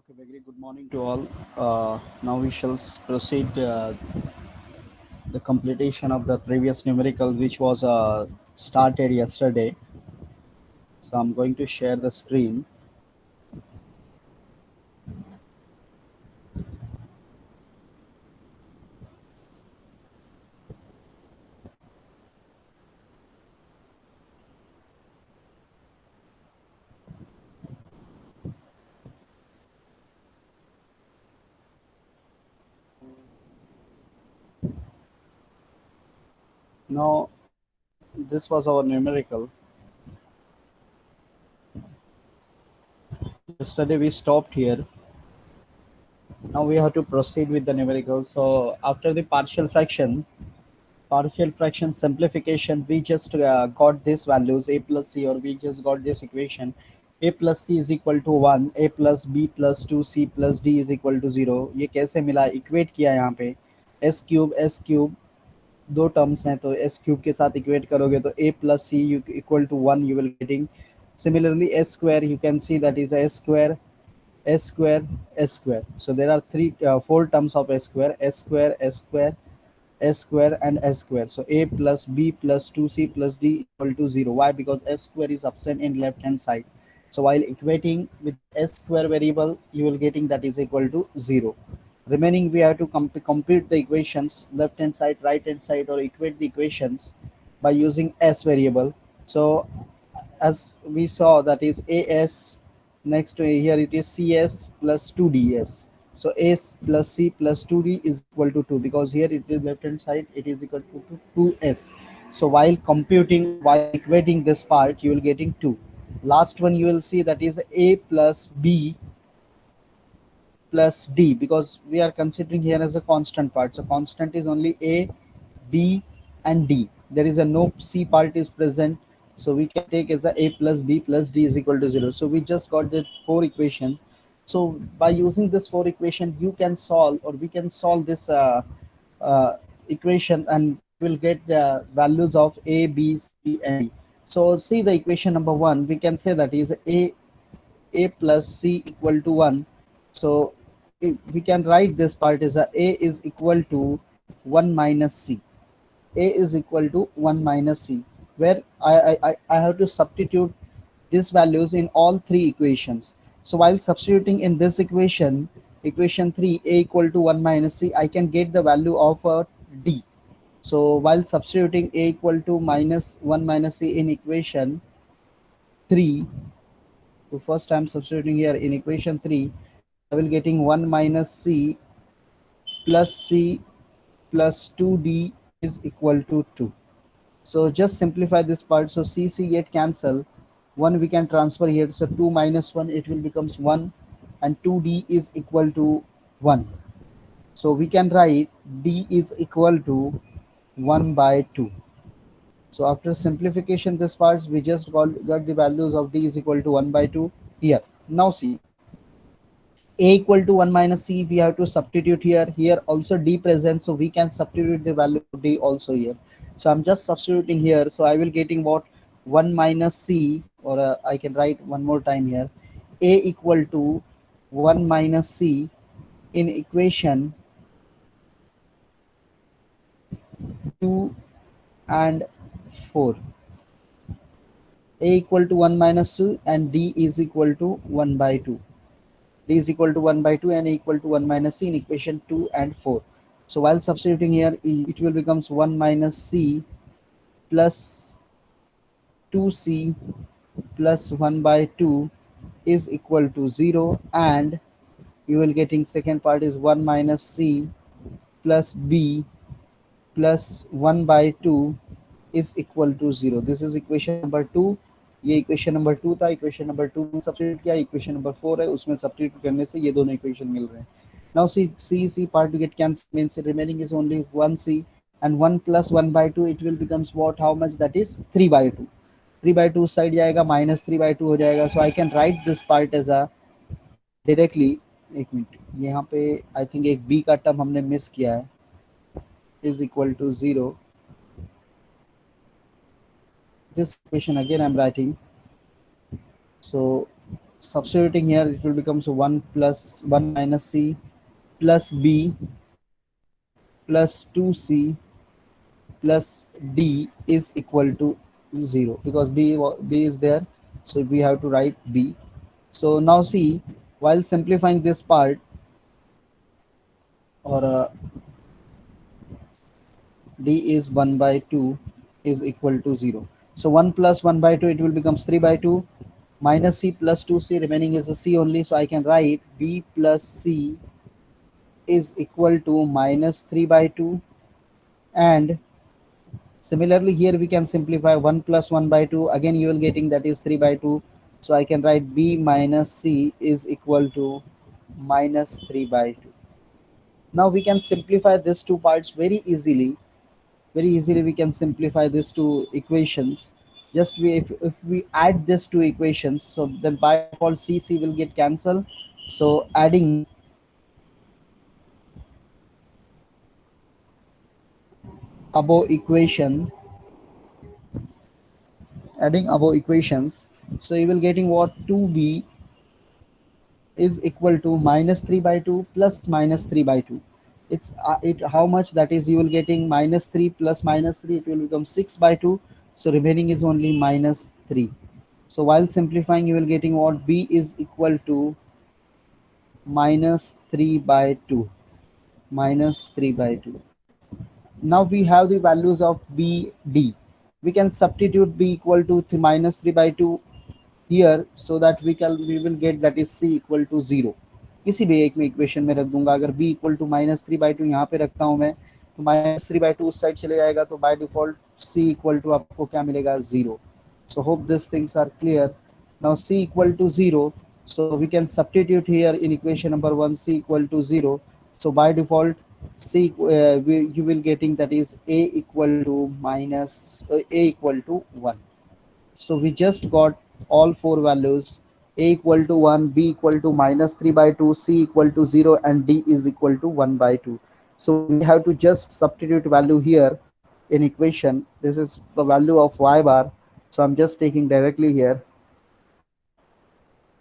Okay, very good morning to all. Now we shall proceed the completion of the previous numerical, which was started yesterday. So I'm going to share the screen. Now, this was our numerical. Yesterday we stopped here. Now we have to proceed with the numerical. So after the partial fraction simplification, we just got these values a plus c, or we just got this equation a plus c is equal to 1, a plus b plus 2 c plus d is equal to 0. ये कैसे मिला, equate किया यहाँ पे s cube दो terms हैं, तो S cube के साथ इक्वेट करोगे तो a plus c equal to 1 you will getting. Similarly, s square, you can see that is a s square, s square, s square. So there are four terms of s square, s square, s square, s square and s square. So a plus b plus 2c plus d equal to 0. Why? Because s square is absent in left hand side. So while equating with s square variable, you will getting that is equal to 0. Remaining, we have to compute the equations left hand side, right hand side, or equate the equations by using s variable. So as we saw, that is as, next to here it is cs plus 2ds. So s plus c plus 2d is equal to 2, because here it is left hand side, it is equal to 2s. So while computing or while equating this part, you will getting 2. Last one you will see, that is a plus b plus d, because we are considering here as a constant part. So constant is only a, b and d. There is a no c part is present, so we can take as a plus b plus d is equal to 0. So we just got the four equation. So by using this four equation, you can solve, or we can solve this equation, and we'll get the values of a, b, c and d. So see the equation number one, we can say that is a plus c equal to 1. So we can write this part as a is equal to 1 minus c. A is equal to 1 minus c, where I have to substitute these values in all three equations. So while substituting in this equation, equation 3, a equal to 1 minus c, I can get the value of d. So while substituting a equal to minus 1 minus c in equation 3, so first I'm substituting here in equation 3, I will getting 1 minus c plus c plus 2d is equal to 2. So just simplify this part. So c get cancel. 1 we can transfer here. So 2 minus 1, it will becomes 1, and 2d is equal to 1. So we can write d is equal to 1 by 2. So after simplification this part, we just got the values of d is equal to 1 by 2 here. Now see, a equal to 1 minus c, we have to substitute here. Here also d present, so we can substitute the value of d also here. So I'm just substituting here. So I will getting what, 1 minus c, or I can write one more time here, a equal to 1 minus c in equation 2 and 4. A equal to 1 minus 2 and d is equal to 1 by 2. D is equal to 1 by 2 and equal to 1 minus c in equation 2 and 4. So while substituting here, it will becomes 1 minus c plus 2c plus 1 by 2 is equal to 0, and you will getting second part is 1 minus c plus b plus 1 by 2 is equal to 0. This is equation number 2. ये equation number 2 था. Equation number 2 में substitute किया. Equation number 4 है, उसमें substitute करने से ये दोनों इक्वेशन मिल रहे हैं. Now see, c part to get cancelled, means remaining is only 1c, and 1 plus 1 by 2, it will becomes what, how much, that is 3 by 2. 3 by 2 side जाएगा, माइनस 3 by 2 हो जाएगा. So I can write this part as a directly. एक minute, यहाँ पे I think एक b का term हमने miss किया है, is equal to 0. This equation again I'm writing. So substituting here, it will becomes 1 plus 1 minus c plus b plus 2c plus d is equal to 0, because b is there, so we have to write b. So now see, while simplifying this part, or d is 1 by 2 is equal to 0. So 1 plus 1 by 2, it will becomes 3 by 2 minus c plus 2c, remaining is the c only, so I can write b plus c is equal to minus 3 by 2. And similarly here we can simplify 1 plus 1 by 2, again you will getting that is 3 by 2, so I can write b minus c is equal to minus 3 by 2. Now we can simplify these two parts very easily. Very easily we can simplify these two equations. Just if we add these two equations, so then by default c c will get cancelled. So above equation adding above equations, so you will getting what, 2b is equal to minus 3 by 2 plus minus 3 by 2. It's it how much, that is you will getting minus 3 plus minus 3, it will become 6 by 2, so remaining is only minus 3. So while simplifying, you will getting what, b is equal to minus 3 by 2, minus 3 by 2. Now we have the values of b d. We can substitute b equal to minus 3 by 2 here, so that we will get that is c equal to 0. किसी भी एक में equation में रख दूंगा, अगर b इक्वल टू माइनस थ्री बाई टू यहाँ पे रखता हूँ मैं, तो माइनस थ्री बाई टू उस साइड चले जाएगा, तो by default c equal to आपको क्या मिलेगा, 0. So hope these things are clear. Now c equal to 0, so we can substitute here in equation number 1 c equal to 0. So by default you will getting that is a equal to minus a equal to 1. So we just got all four values: a equal to 1, b equal to minus 3 by 2, c equal to 0, and d is equal to 1 by 2. So we have to just substitute value here in equation. This is the value of y bar. So I'm just taking directly here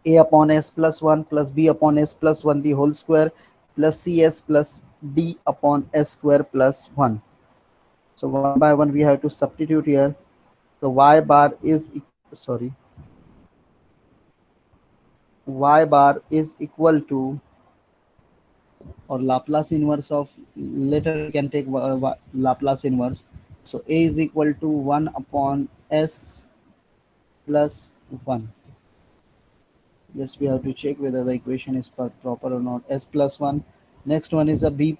a upon s plus 1 plus b upon s plus 1 the whole square plus cs plus d upon s square plus 1. So one by one we have to substitute here. So y bar is sorry y bar is equal to, or Laplace inverse of, later we can take Laplace inverse. So a is equal to 1 upon s plus 1. Yes, we have to check whether the equation is proper or not. S plus 1. Next one is a b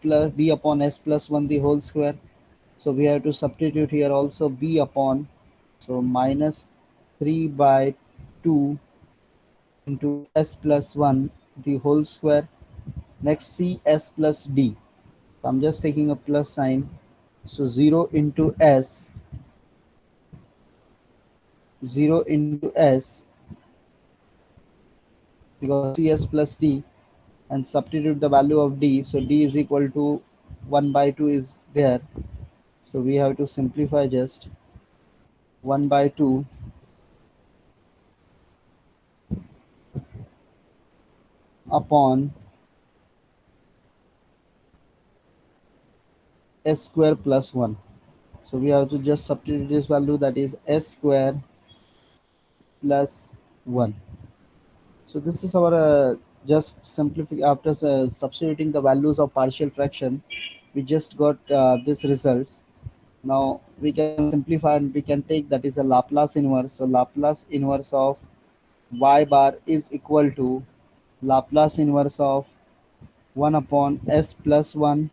upon s plus 1 the whole square. So we have to substitute here also b upon, so minus 3 by 2 into s plus 1 the whole square. Next cs plus d. So I'm just taking a plus sign. So 0 into s, 0 into s, because cs plus d, and substitute the value of d. So d is equal to 1 by 2 is there. So we have to simplify just 1 by 2 upon s square plus 1. So we have to just substitute this value, that is s square plus 1. So this is our just simplify after substituting the values of partial fraction, we just got this results. Now we can simplify and we can take that is a Laplace inverse. So Laplace inverse of y bar is equal to Laplace inverse of 1 upon s plus 1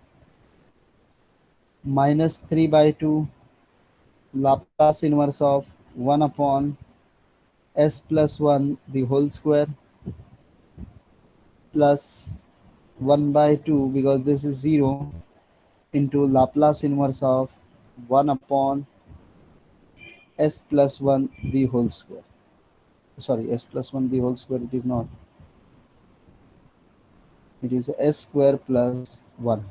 minus 3 by 2 Laplace inverse of 1 upon s plus 1 the whole square plus 1 by 2, because this is 0, into Laplace inverse of 1 upon s plus 1 the whole square. Sorry, s plus 1 the whole square, it is not. It is s square plus 1.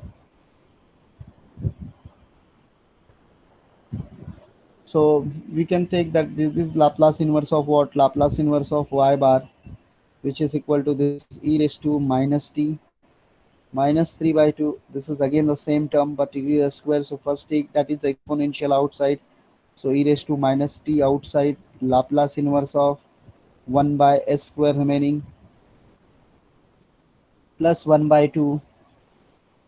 So we can take that this is Laplace inverse of what? Laplace inverse of y bar. which is equal to, this is e raised to minus t minus 3 by 2. This is again the same term, but e raised square. So first take that is exponential outside. So e raised to minus t outside, Laplace inverse of 1 by s square remaining, plus 1 by 2.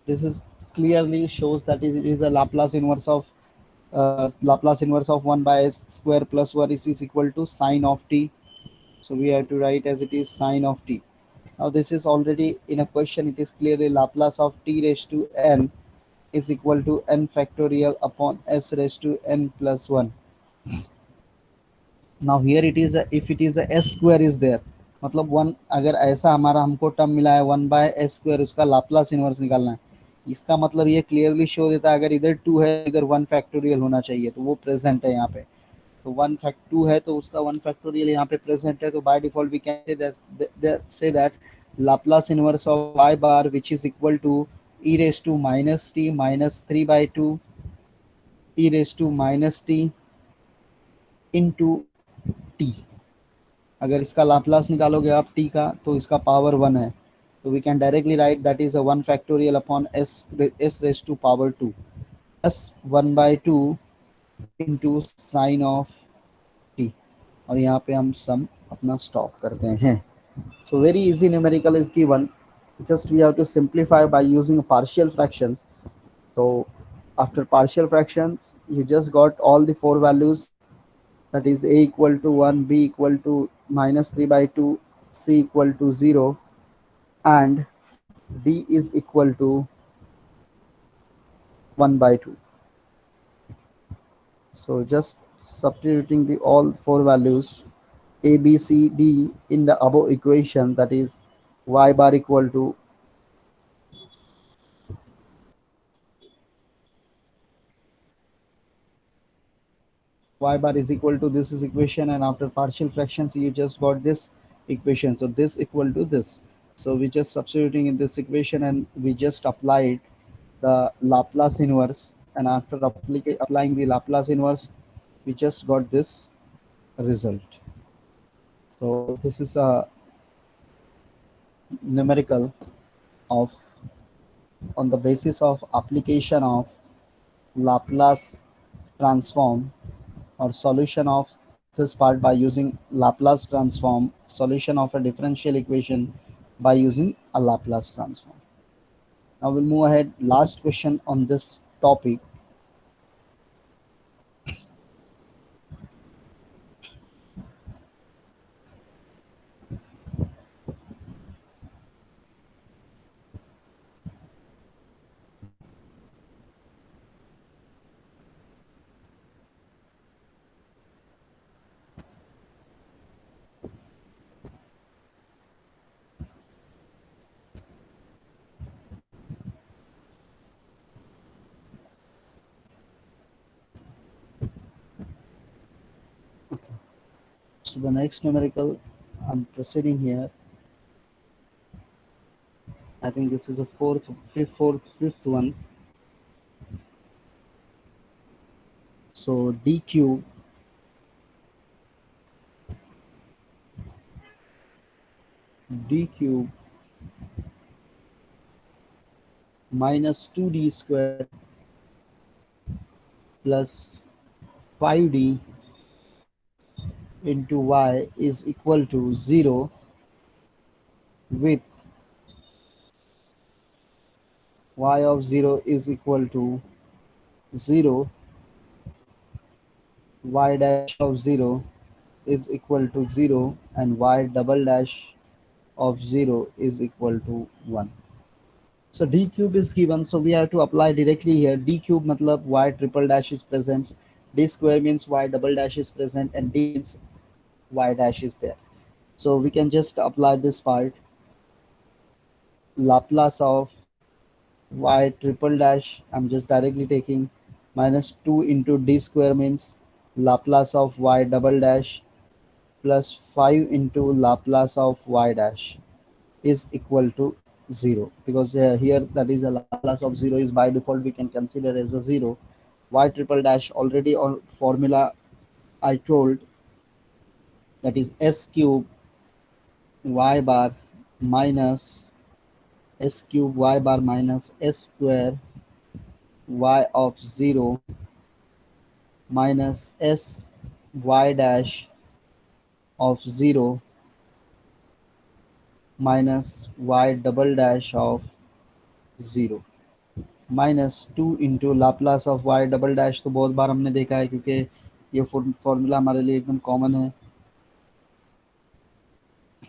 This is clearly shows that it is a Laplace inverse of 1 by s square plus 1 is equal to sine of t. So we have to write as it is sine of t. Now this is already in a question. It is clearly Laplace of t raised to n is equal to n factorial upon s raised to n plus 1. Now here it is if it is a s square is there, मतलब one अगर ऐसा हमारा हमको term मिला है 1/s² उसका Laplace inverse निकालना है, इसका मतलब ये क्लियरली शो देता है अगर इधर 2 है इधर 1 फैक्टोरियल होना चाहिए, तो वो प्रेजेंट है यहाँ पे। तो 1 फैक्ट 2 है तो उसका 1 फैक्टोरियल यहाँ पे प्रेजेंट है, तो by default we can say that Laplace inverse of y bar which is equal to e raised to minus t minus 3 by 2 e raised to minus t into t। अगर इसका Laplace निकालोगे आप t का तो इसका power 1 है, तो we can directly write that is a 1 factorial upon s raise to power 2 plus 1/2 into sine of t। और यहाँ पे हम सम अपना स्टॉप करते हैं। So very easy numerical is given, just we have to simplify by using partial fractions. So after partial fractions you just got all the four values, that is a equal to 1, b equal to minus 3 by 2, c equal to 0, and d is equal to 1 by 2. So just substituting the all four values a b c d in the above equation, that is y bar equal to y bar is equal to this is equation, and after partial fractions you just got this equation, so this equal to this. So we just substituting in this equation and we just applied the Laplace inverse, and after applying the Laplace inverse we just got this result. So this is a numerical of on the basis of application of Laplace transform or solution of this part by using Laplace transform, solution of a differential equation by using a Laplace transform. Now we'll move ahead. Last question on this topic. So the next numerical I'm proceeding here. I think this is a fifth one. So d cube minus 2d squared plus 5d into y is equal to 0, with y of 0 is equal to 0, y dash of 0 is equal to 0, and y double dash of 0 is equal to 1. So d cube is given, so we have to apply directly here. D cube matlab y triple dash is present, d square means y double dash is present, and d means y dash is there. So we can just apply this part. Laplace of y triple dash, I'm just directly taking minus 2 into d square means Laplace of y double dash plus 5 into Laplace of y dash is equal to 0, because here that is a Laplace of 0 is by default we can consider as a 0. Y triple dash already on formula I told, that is s cube y bar minus s cube y bar minus s square y of 0 minus s y dash of 0 minus y double dash of 0 minus two into Laplace of y double dash, तो बहुत बार हमने देखा है क्योंकि ये formula हमारे लिए एकदम कॉमन है.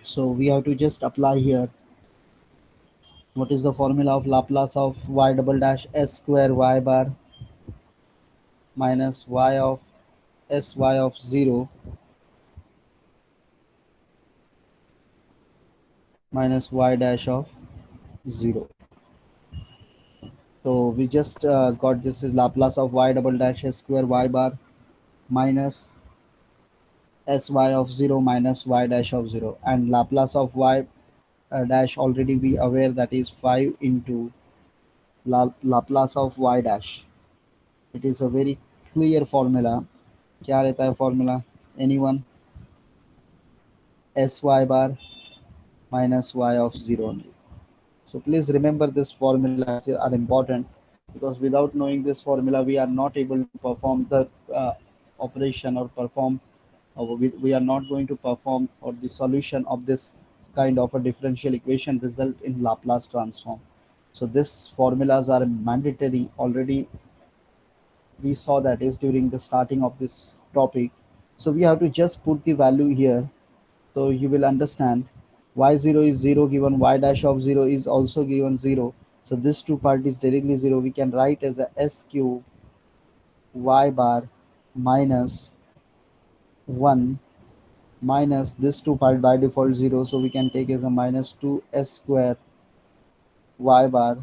So we have to just apply here what is the formula of Laplace of y double dash s square y bar minus y of sy of 0 minus y dash of 0. So we just got this is Laplace of y double dash s square y bar minus sy of 0 minus y dash of 0, and Laplace of y dash already we aware that is 5 into Laplace of y dash. It is a very clear formula. क्या रहता है formula? Anyone? Sy bar minus y of 0 only. So please remember this formulas are important, because without knowing this formula we are not able to perform the operation or perform, or we are not going to perform or the solution of this kind of a differential equation result in Laplace transform. So these formulas are mandatory. Already we saw that is during the starting of this topic. So we have to just put the value here, so you will understand y0 is 0 given, y dash of 0 is also given 0. So this two part is directly 0. We can write as a s cube y bar minus 1 minus this two part by default 0. So we can take as a minus 2s square y bar.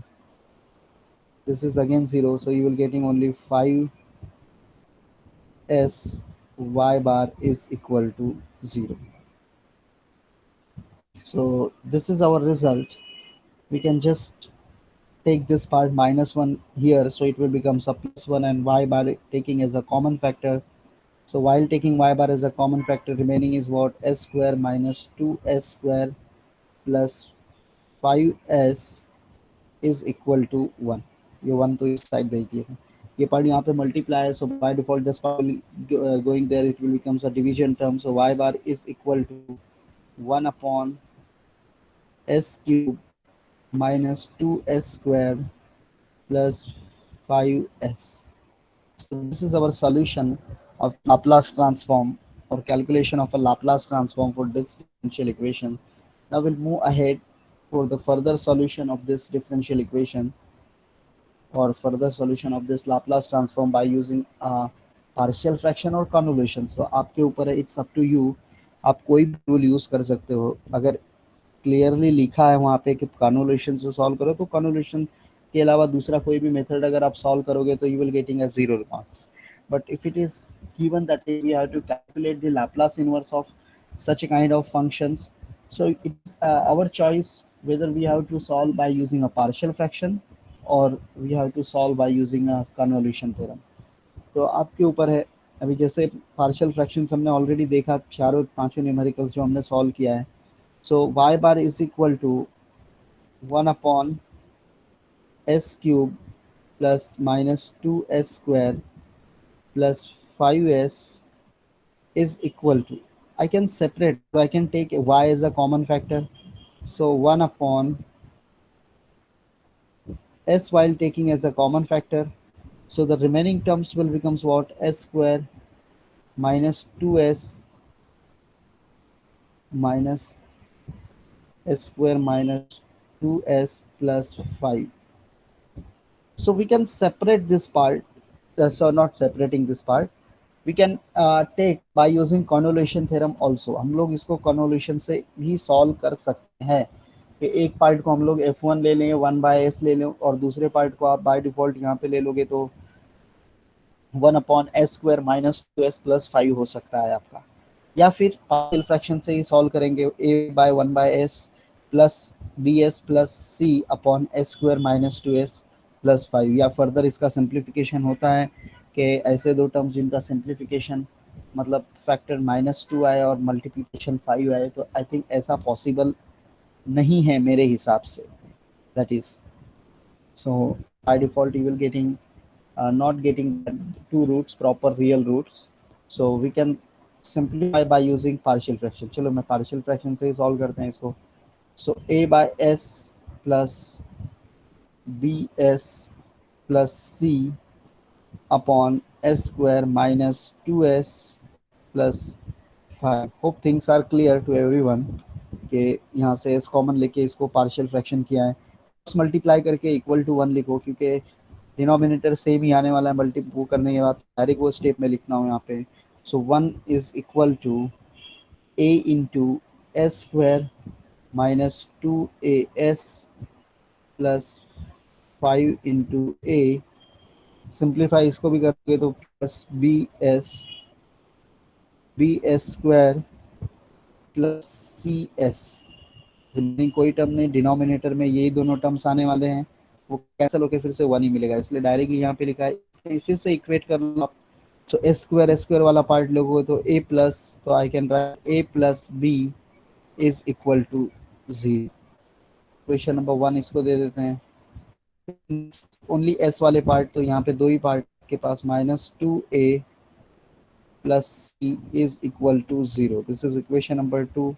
This is again 0. So you will getting only 5s y bar is equal to 0. So this is our result. We can just take this part minus 1 here, so it will become a plus 1, and y bar taking as a common factor. So while taking y bar as a common factor, remaining is what? S square minus 2s square plus 5s is equal to 1. ये 1 तो इस side भेज दिया था, ये part यहाँ पे multiply है, so by default this part will going there, it will becomes a division term. So y bar is equal to 1 upon s cube minus 2s square plus 5s. So this is our solution of Laplace transform, or calculation of a Laplace transform for this differential equation. Now we'll move ahead for the further solution of this differential equation, or further solution of this Laplace transform by using partial fraction or convolution. So आपके ऊपर है, it's up to you. आप कोई भी tool use कर सकते हो. अगर क्लियरली लिखा है वहाँ पे कि कन्वोल्यूशन से सॉल्व करो, तो कन्वोल्यूशन के अलावा दूसरा कोई भी मेथड अगर आप सॉल्व करोगे तो you will getting a 0 marks. But if it is given that we have to calculate the Laplace inverse of such a kind of functions, so it's our choice whether we have to solve by using a partial fraction or we have to solve by using a convolution theorem. तो आपके ऊपर है. अभी जैसे partial fractions हमने already देखा, चारों पांचों न्यूमेरिकल्स जो हमने सॉल्व किया है. So y bar is equal to 1 upon s cube plus minus 2s square plus 5s is equal to, I can separate, so I can take y as a common factor. So 1 upon s while taking as a common factor. So the remaining terms will becomes what? S square minus 2s minus s square minus 2s plus 5. So we can separate this part, so not separating this part, we can take by using convolution theorem also. हम लोग इसको convolution से भी solve कर सकते हैं कि एक पार्ट को हम लोग f1 ले लें, 1/s ले लें, और दूसरे पार्ट को आप बाय डिफॉल्ट यहाँ पे ले लोगे तो 1 upon s square minus 2s plus 5 हो सकता है आपका. या फिर पार्शियल फ्रैक्शन से ही सॉल्व करेंगे, a by 1/s plus bs plus c upon s square minus 2s plus 5. या फर्दर इसका सिंप्लीफिकेशन होता है कि ऐसे दो टर्म्स जिनका सिंप्लीफिकेशन मतलब फैक्टर -2 आए और मल्टीप्लिकेशन 5 आए, तो आई थिंक ऐसा पॉसिबल नहीं है मेरे हिसाब से. That is, so by default you will getting not getting the two roots, proper real roots. So we can simplify by using partial fraction. चलो मैं partial fraction से solve करते हैं इसको. So a by s plus bs plus c upon s square minus 2s plus 5. Hope things are clear to everyone कि यहाँ से s common लेके इसको पार्शियल फ्रैक्शन किया है. मल्टीप्लाई करके इक्वल टू 1 लिखो, क्योंकि डिनोमिनेटर सेम ही आने वाला है. मल्टी वो करने के बाद डायरेक्ट वो स्टेप में लिखना हो यहाँ पे. So 1 is equal to a into s square minus 2as plus 5 into a. Simplify इसको भी करोगे तो plus b s square plus c s. Remaining कोई टर्म नहीं, डिनोमिनेटर में यही दोनों टर्म्स आने वाले हैं, वो कैंसिल होकर फिर से 1 ही मिलेगा, इसलिए डायरेक्ट यहाँ पे लिखा है. फिर से इक्वेट कर लो आप. तो एस स्क्वायर वाला पार्ट लोगोगे तो ए प्लस, तो I can write a plus b is equal to 0. Question number 1 इसको दे देते हैं. ओनली एस वाले पार्ट, तो यहाँ पे दो ही पार्ट के पास, -2a plus c is equal to 0. This is equation number 2.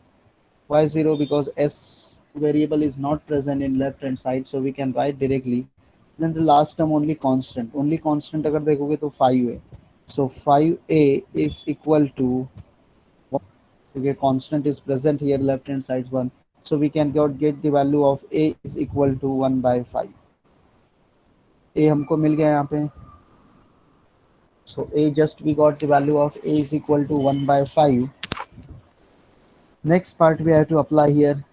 Why 0? Because s variable is not present in left hand side, so we can write directly. Then the last term only constant. Only constant अगर देखोगे तो 5 है. So 5a is equal to 1. Okay, constant is present here, left hand side 1. So we can get the value of a is equal to 1 by 5. a हमको मिल गया यहाँ पे. So a, just we got the value of a is equal to 1 by 5. Next part we have to apply here.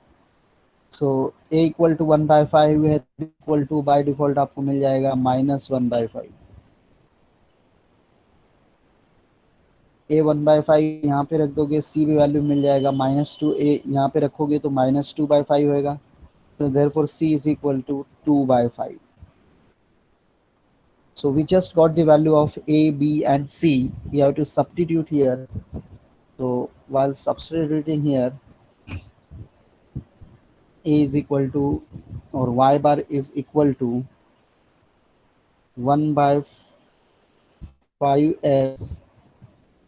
So a equal to 1 by 5 है, equal to by default आपको मिल जाएगा -1 by 5. a 1 by 5 यहाँ पे रख दोगे, c भी value मिल जाएगा -2. a यहाँ पे रखोगे तो -2 by 5 होएगा. So therefore c is equal to 2 by 5. So we just got the value of a, b and c. We have to substitute here. So while substituting here, a is equal to, or y bar is equal to 1 by 5s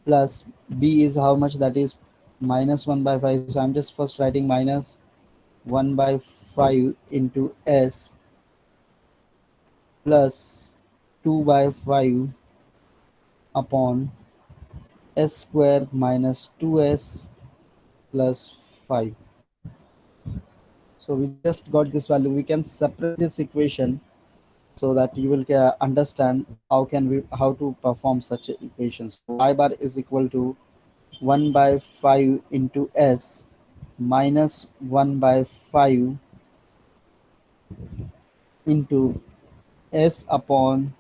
plus b is how much, that is -1 by 5. So I'm just first writing -1 by 5 into s plus 2 by 5 upon s square minus 2s plus 5. So we just got this value. We can separate this equation so that you will understand how to perform such equations. So y bar is equal to 1 by 5 into s minus 1 by 5 into s upon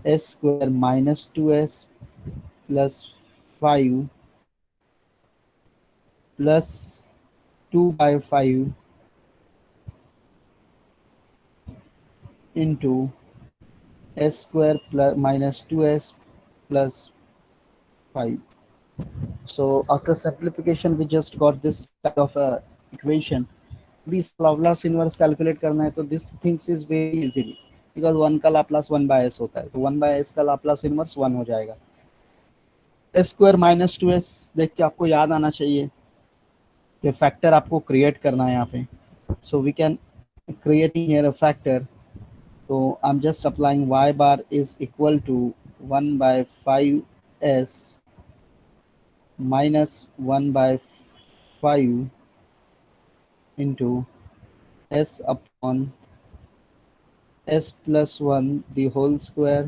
s square minus 2s plus 5 plus 2 by 5 into s square plus minus 2s plus 5. So after simplification we just got this kind of equation. भी इसका Laplace inverse calculate करना है तो this things is very easily, because 1 का Laplace 1 by S होता है, तो 1 by S का लाप्लास इनवर्स 1 हो जाएगा. एस स्क्वायर माइनस 2s देख के आपको याद आना चाहिए कि फैक्टर आपको क्रिएट करना है यहाँ पे. So we can creating here a factor. तो I am just applying y bar is equal to 1 by 5s minus 1 by 5 into s upon s plus 1 the whole square.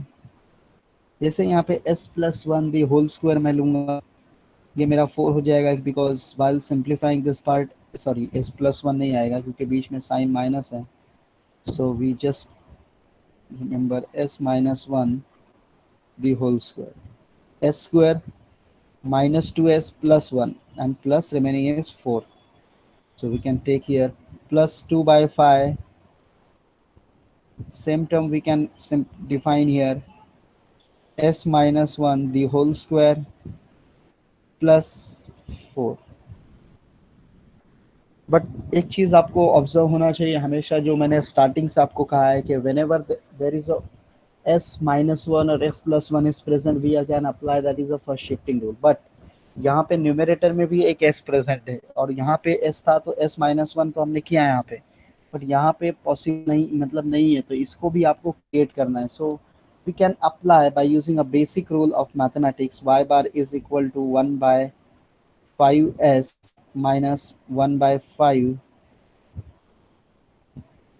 जैसे यहाँ पे s plus 1 the whole square मैं लूँगा, ये मेरा 4 हो जाएगा, because while simplifying this part, sorry s plus 1 नहीं आएगा क्योंकि बीच में साइन माइनस है. So we just remember s minus 1 the whole square. S square minus 2s plus 1 and plus remaining is 4. So we can take here plus 2 by 5. Same term we can define here, s minus 1 the whole square plus 4। But एक चीज आपको observe होना चाहिए हमेशा, जो मैंने starting से आपको कहा है कि when ever there is s-1 और s+1 is present, we can apply that is a first shifting rule. But यहाँ पे न्यूमरेटर में भी एक s प्रेजेंट है और यहाँ पे s था तो s-1 तो हमने किया है यहाँ पे, बट यहाँ पे पॉसिबल नहीं, मतलब नहीं है, तो इसको भी आपको क्रिएट करना है. So we can apply by using a basic rule of mathematics, y bar is equal to 1 by 5s minus 1 by 5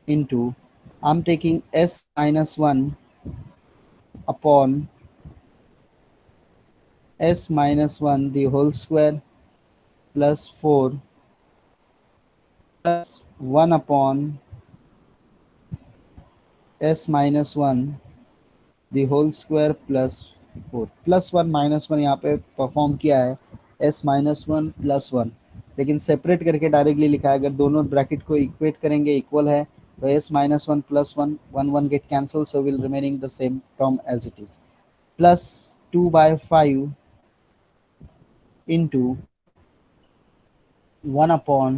into, I'm taking s minus 1 upon s minus 1 the whole square plus 4 plus 1 upon s minus 1 the whole square plus 4 plus 1 minus 1 यहाँ पे perform किया है s minus 1 plus 1, लेकिन separate करके directly लिखा है. अगर दोनों ब्रैकेट को इक्वेट करेंगे इक्वल है तो s minus 1 plus 1 1 1 get cancel, so will remaining the same term as it is, plus 2 by 5 into 1 upon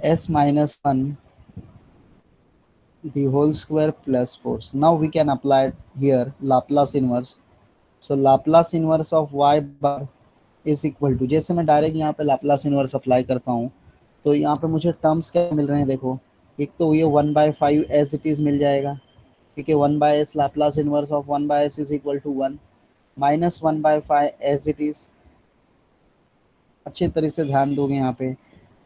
s minus 1 the whole square plus 4. So now we can apply here Laplace inverse. So Laplace inverse of y bar is equal to, जैसे मैं direct यहाँ पे Laplace inverse apply करता हूँ तो यहाँ पे मुझे टर्म्स क्या मिल रहे हैं, देखो. एक तो ये 1/5 एज इट इज मिल जाएगा, ठीक है. 1/s Laplace inverse of 1/s is equal to 1 minus 1/5 as it is. अच्छे तरह से ध्यान दोगे यहाँ पे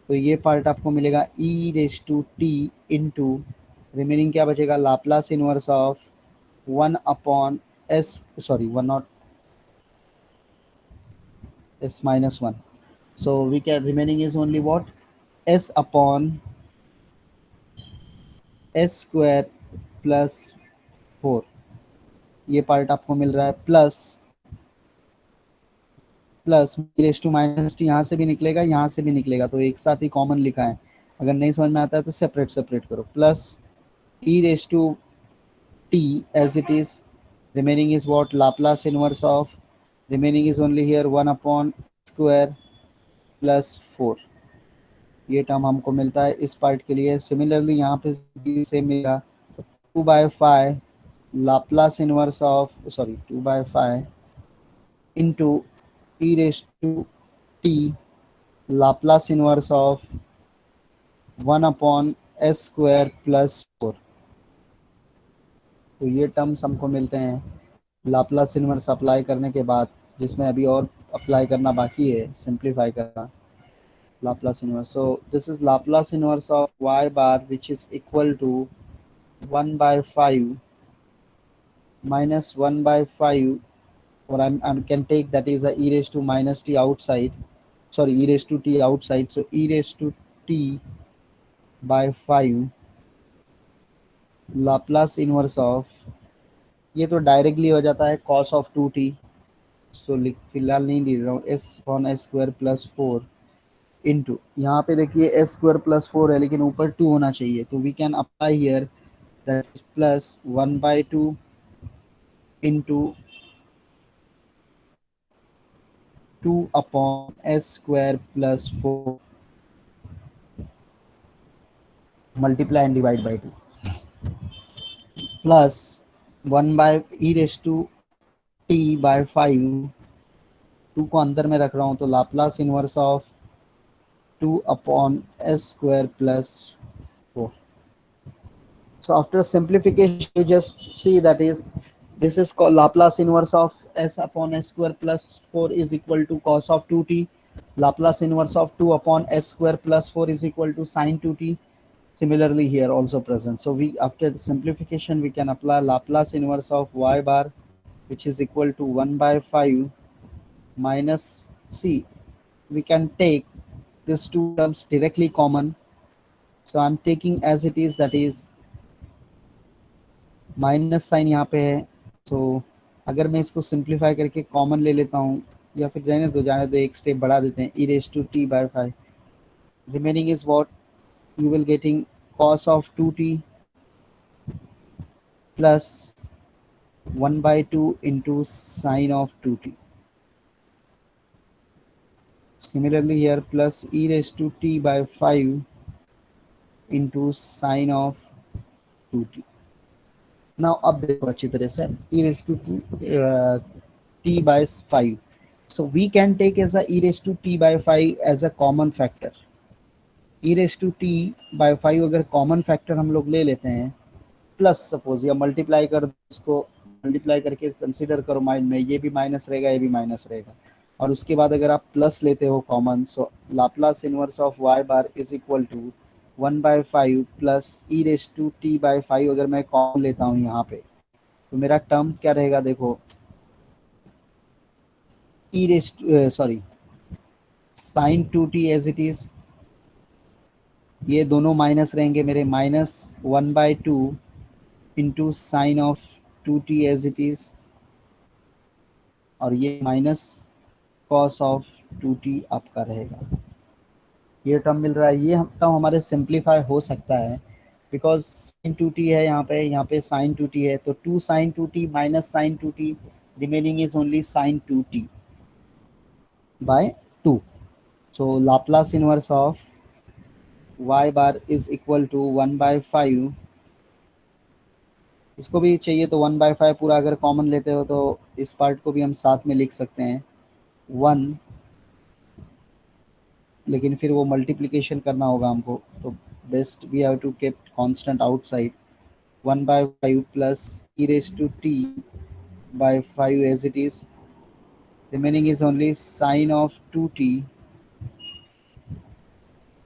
तो ये पार्ट आपको मिलेगा e raise to t into, remaining क्या बचेगा, Laplace inverse of 1 upon s, sorry 1 not s minus 1. So we can, remaining is only what, s upon s square plus 4. ये पार्ट आपको मिल रहा है plus plus raise to minus t, यहाँ से भी निकलेगा यहाँ से भी निकलेगा तो एक साथ ही कॉमन लिखा है. अगर नहीं समझ में आता है तो सेपरेट सेपरेट करो. Plus e raised to t as it is, remaining is what, Laplace inverse of, remaining is only here 1 upon square plus 4. ये टर्म हमको मिलता है इस पार्ट के लिए. सिमिलरली यहाँ पे भी सेम मिलेगा 2/5 Laplace inverse of, sorry 2/5 into e raised to t Laplace inverse of 1 upon s square plus 4. तो ये टर्म्स हमको मिलते हैं लाप्लास इनवर्स अप्लाई करने के बाद, जिसमें अभी और अप्लाई करना बाकी है, सिंप्लीफाई करना Laplace inverse. So this is Laplace inverse of y bar which is equal to 1/5 minus 1/5, or I can take that is a e raised to minus t outside, sorry e raised to t outside, so e raised to t by 5 Laplace inverse of, ये तो directly हो जाता है cos of 2t, सो फिलहाल नहीं लिख रहा हूँ, S upon s square plus 4 into, यहाँ पे देखिए एस स्क्वायर प्लस 4 है लेकिन ऊपर 2 होना चाहिए, तो we can apply here that is plus 1/2 into 2 upon s square plus 4 multiply and divide by 2 plus 1 by e raise to t by 5, 2 को अंदर में रख रहा हूँ तो Laplace inverse of 2 upon s square plus 4. So after simplification, you just see that is, this is called Laplace inverse of s upon s square plus 4 is equal to cos of 2t. Laplace inverse of 2 upon s square plus 4 is equal to sin 2t. Similarly here also present. So we, after simplification, we can apply Laplace inverse of y bar, which is equal to 1/5 minus c. We can take these two terms directly common. So I'm taking as it is, that is minus sine यहाँ पे है. सो अगर मैं इसको simplify करके common ले लेता हूँ, या फिर जाने दो एक स्टेप बढ़ा देते हैं, e raise to t by 5, remaining is what, you will getting cos of 2t plus 1/2 into sine of 2t. Similarly here plus e raised to t by 5 into sine of 2t. Now अब देखो अच्छी तरह से e raised to t by 5. So we can take as a e raised to t by 5 as a common factor. e raised to t by 5 अगर common factor हम लोग ले लेते हैं, प्लस सपोज या मल्टीप्लाई कर दो, इसको मल्टीप्लाई करके कंसिडर करो माइंड में, ये भी माइनस रहेगा, ये भी माइनस रहेगा, और उसके बाद अगर आप प्लस लेते हो common, so Laplace inverse of y bar is equal to 1/5 plus e raise to t by 5 अगर मैं कॉमन लेता हूँ यहाँ पे, तो मेरा टर्म क्या रहेगा देखो, e raise sorry sine to t as it is, ये दोनों माइनस रहेंगे मेरे, -1/2 into sine of 2t as it is, और ये माइनस कॉस ऑफ 2t आपका रहेगा। ये टर्म मिल रहा है, ये टर्म हमारे सिंप्लीफाई हो सकता है बिकॉज साइन 2t है यहाँ पे साइन 2t है, तो 2 sine 2t minus sine 2t, remaining is only sine 2t by 2। So Laplace inverse of y bar is equal to 1/5, इसको भी चाहिए तो 1/5 पूरा अगर कॉमन लेते हो तो इस पार्ट को भी हम साथ में लिख सकते हैं 1, लेकिन फिर वो मल्टीप्लिकेशन करना होगा हमको, तो best we have to keep constant outside, 1/5 plus e raised to t by 5 as it is, remaining is only sine of 2t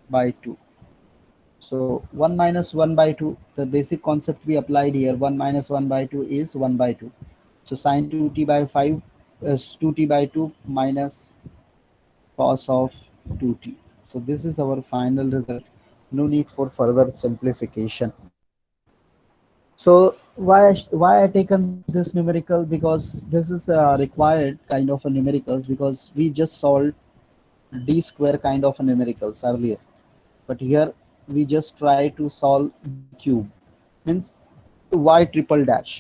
by 2. So 1 minus 1 by 2, the basic concept we applied here, 1 minus 1 by 2 is 1 by 2. So sine 2t by 5 is 2t by 2 minus cos of 2t. So this is our final result. No need for further simplification. So why I taken this numerical, because this is a required kind of a numericals, because we just solved d square kind of a numericals earlier, but here we just try to solve d cube, means y triple dash,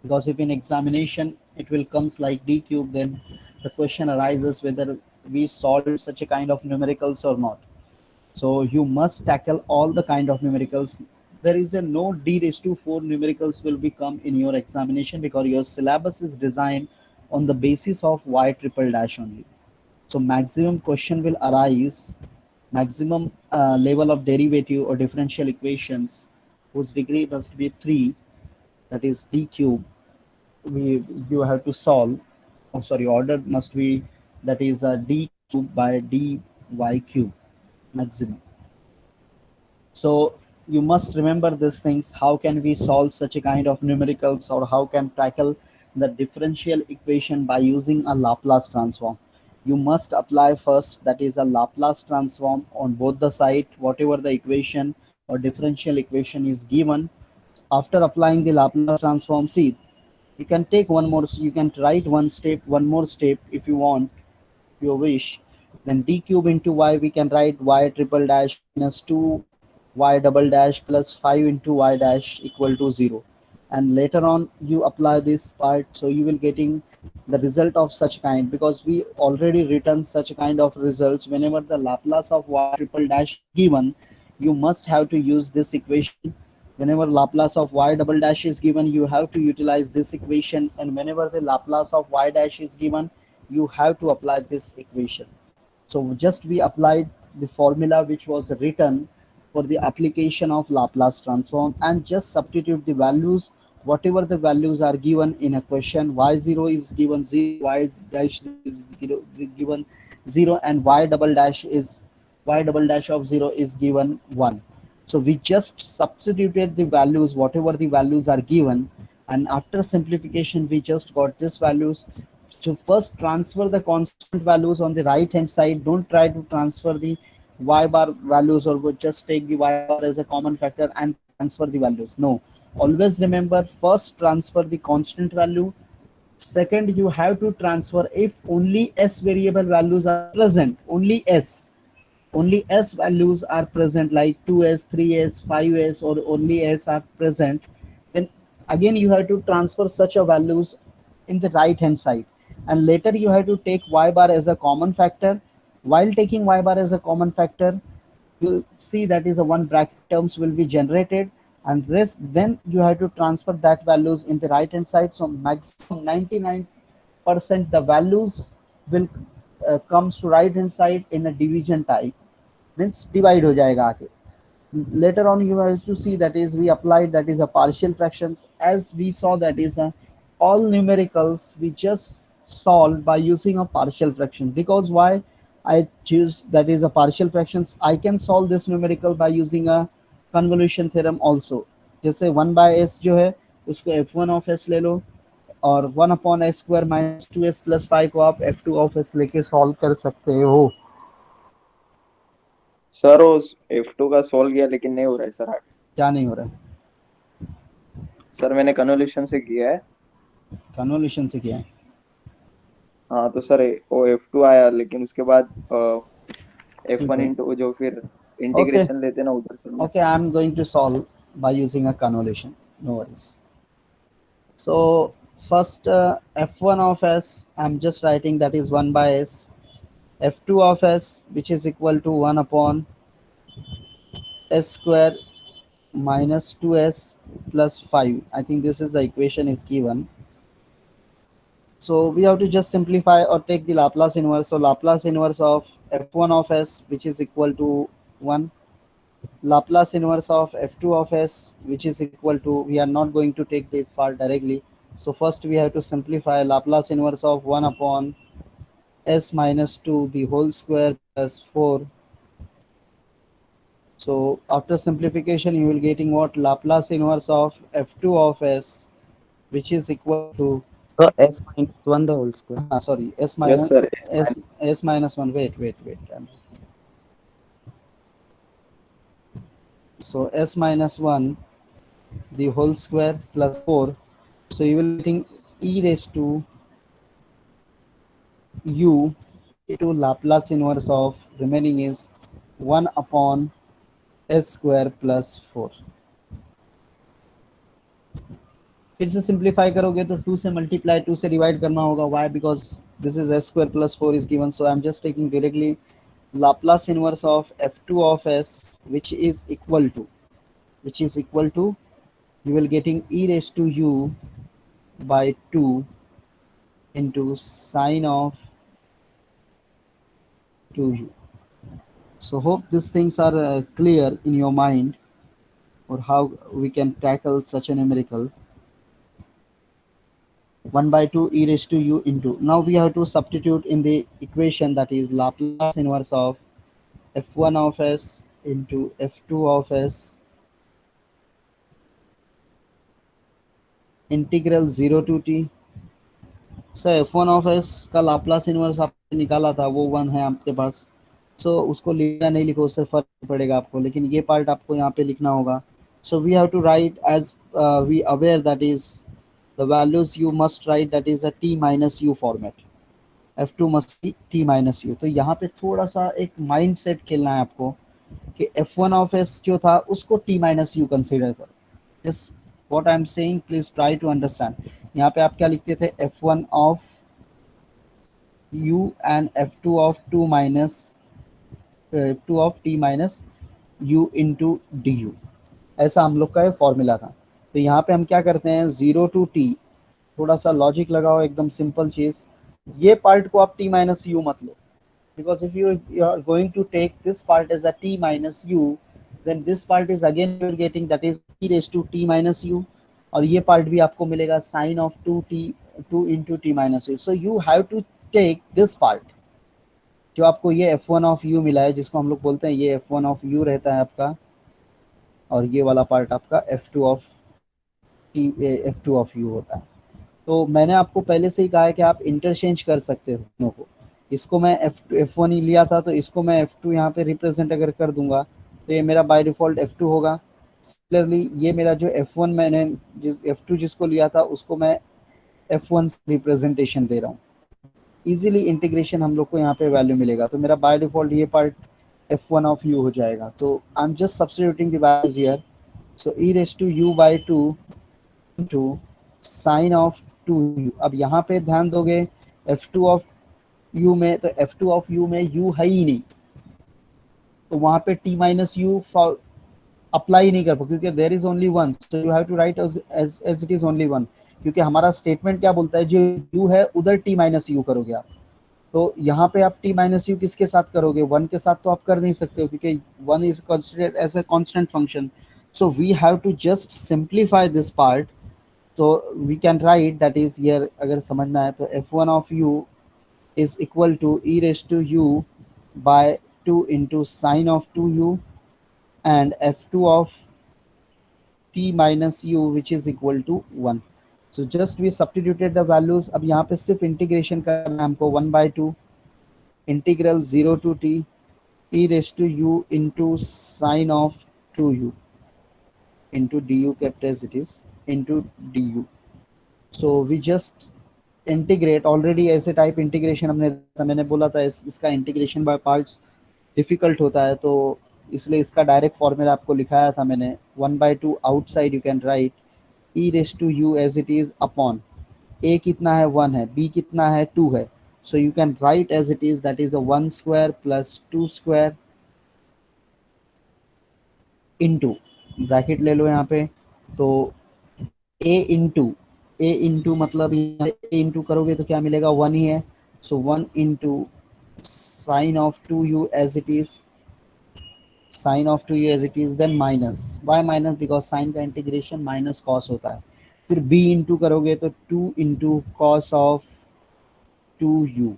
because if in examination it will comes like d cube, then the question arises whether we solved such a kind of numericals or not. So you must tackle all the kind of numericals. There is a no d raised to 4 numericals will become in your examination, because your syllabus is designed on the basis of y triple dash only. So maximum question will arise, maximum level of derivative or differential equations whose degree must be 3, that is d cube, you have to solve, oh sorry, order must be, that is d cube by dy cube maximum. So you must remember these things. How can we solve such a kind of numericals, or how can tackle the differential equation by using a Laplace transform? You must apply first, that is a Laplace transform on both the side, whatever the equation or differential equation is given. After applying the Laplace transform, see, you can take one more, you can write one more step if you want, if you wish. Then d cube into y, we can write y triple dash minus 2 y double dash plus 5 into y dash equal to 0. And later on you apply this part, so you will getting the result of such kind, because we already written such kind of results. Whenever the Laplace of y triple dash is given, you must have to use this equation. Whenever Laplace of y double dash is given, you have to utilize this equation, and whenever the Laplace of y dash is given, you have to apply this equation. So just we applied the formula which was written for the application of Laplace transform, and just substitute the values, whatever the values are given in a question. Y0 is given 0, y dash is given 0, and y double dash of 0 is given 1. So we just substituted the values, whatever the values are given, and after simplification we just got these values. So first transfer the constant values on the right hand side. Don't try to transfer the y bar values, or just take the y bar as a common factor and transfer the values. No, always remember, first transfer the constant value. Second, you have to transfer if only s variable values are present, only s values are present, like 2s, 3s, 5s, or only s are present, then again you have to transfer such a values in the right hand side, and later you have to take y bar as a common factor. While taking y bar as a common factor, you'll see that is a one bracket terms will be generated, and rest then you have to transfer that values in the right hand side. So maximum 99% the values will comes to right hand side in a division type, means divide हो जाएगा आके. Later on you have to see that is we applied that is a partial fractions, as we saw that is a, all numericals we just solve by using a partial fraction. Because why I choose that is a partial fractions, I can solve this numerical by using a convolution theorem also. जैसे 1/s जो है उसको f1 of s ले लो, और 1/s² - 2s + 5 को आप f2 of s लेके solve कर सकते हो. सर वो F2 का सोल्व किया लेकिन नहीं हो रहा है सर आगे। क्या नहीं हो रहा है? सर मैंने कन्वोल्यूशन से किया है। कन्वोल्यूशन से किया है. हाँ तो सर वो F2 आया लेकिन उसके बाद ठीक F1 है. इंटू जो फिर Okay. इंटीग्रेशन लेते ना उधर से मैं। Okay, I'm going to solve by using a convolution. No worries. So first f1 of s, I'm just writing that is 1/s. f2 of s, which is equal to 1/s² minus 2s plus 5. I think this is the equation is given. So we have to just simplify or take the Laplace inverse. So Laplace inverse of f1 of s, which is equal to 1, Laplace inverse of f2 of s, which is equal to, we are not going to take this part directly. So first we have to simplify Laplace inverse of 1 upon s minus 2 the whole square plus 4. So after simplification you will getting what, Laplace inverse of f2 of s, which is equal to So s minus 1 the whole square. sorry, s yes minus sir s minus 1. Wait. So s minus 1 the whole square plus 4. So you will getting e raised to u into Laplace inverse of remaining is 1 upon s square plus 4. फिर से simplify करोगे तो 2 से multiply 2 से divide करना होगा. Why? Because this is s square plus 4 is given. So I am just taking directly Laplace inverse of f2 of s, which is equal to, you will getting e raised to u by 2 into sine of 2u. So hope these things are clear in your mind, or how we can tackle such a numerical. 1 by 2 e raised to u into, now we have to substitute in the equation that is Laplace inverse of f1 of s into f2 of s integral 0 to t. Sir f1 of s का Laplace inverse आपने निकाला था, वो 1 है आपके पास. सो उसको लिखा नहीं लिखो, उससे फर्क नहीं पड़ेगा आपको, लेकिन ये पार्ट आपको यहाँ पे लिखना होगा. So we have to write as we aware that is the values you must write that is a t minus u format. f2 must be t minus u. तो यहाँ पे थोड़ा सा एक माइंड सेट खेलना है आपको कि f1 of s जो था उसको t माइनस u कंसिडर करो. This what I am saying, please try to understand. यहाँ पे आप क्या लिखते थे, f1 of u and f2 of 2 minus 2 of t minus u into du. ऐसा हम लोग का ये फॉर्मूला था. तो यहाँ पे हम क्या करते हैं, 0 to t, थोड़ा सा लॉजिक लगाओ, एकदम सिंपल चीज. ये पार्ट को आप t माइनस u मत लो, because if you are going to take this part as a t minus u, then this part is again you are getting that is e raised to t minus u, और ये part भी आपको मिलेगा sin of 2 into t minus u. So you have to take this part, जो आपको ये f1 of u मिला है, जिसको हम लोग बोलते हैं ये f1 of u रहता है आपका, और ये वाला पार्ट आपका f2 of u होता है. तो मैंने आपको पहले से ही कहा है कि आप इंटरचेंज कर सकते हो दोनों को. इसको मैं f1 ही लिया था, तो इसको मैं f2 यहाँ पे रिप्रेजेंट अगर कर दूंगा तो ये मेरा बाय डिफॉल्ट f2 होगा. सिमिलरली ये मेरा जो f1 मैंने f2 जिसको लिया था उसको मैं f1 रिप्रेजेंटेशन दे रहा हूँ. इजीली इंटीग्रेशन हम लोग को यहाँ पे वैल्यू मिलेगा. तो मेरा बाय डिफॉल्ट ये पार्ट f1 of u हो जाएगा. तो I am just substituting the values here. So e raised to u by 2 into sine of 2u. अब यहाँ पे ध्यान दोगे f2 of u में, तो f2 ऑफ u में u है ही नहीं, तो वहां पे t माइनस यू अप्लाई नहीं कर पाओ, क्योंकि there is only one, so you have to write as it is only one, क्योंकि हमारा स्टेटमेंट क्या बोलता है, जो u है उधर t माइनस यू करोगे आप, तो यहाँ पे आप t माइनस यू किसके साथ करोगे, वन के साथ तो आप कर नहीं सकते हो, क्योंकि one is considered as a constant function, so we have to just simplify this part, तो we can write that is here, अगर समझना है तो f1 of u is equal to e raised to u by 2 into sine of 2u, and f2 of t minus u which is equal to 1. So just we substituted the values. अब यहाँ पे सिर्फ integration करना है हमको, 1/2 integral 0 to t e raised to u into sine of 2u into du kept as it is into du. So we just integrate, already ऐसे type integration मैंने बोला था इसका इंटीग्रेशन बाय पार्ट्स डिफिकल्ट होता है, तो इसलिए इसका डायरेक्ट फॉर्मूला आपको लिखाया था मैंने, 1/2 outside you can write e raise to u as it is upon a कितना है 1 है, b कितना है 2 है, so you can write as it is, that is a 1 square plus 2 square into, bracket ले लो यहाँ पे, तो a इंटू मतलब यहाँ a इंटू करोगे तो क्या मिलेगा, 1 ही है, so 1 into sine of 2u as it is, sine of 2u as it is, then minus, why minus, because sine का इंटीग्रेशन माइनस कॉस होता है, फिर b इंटू करोगे तो 2 इंटू कॉस ऑफ 2u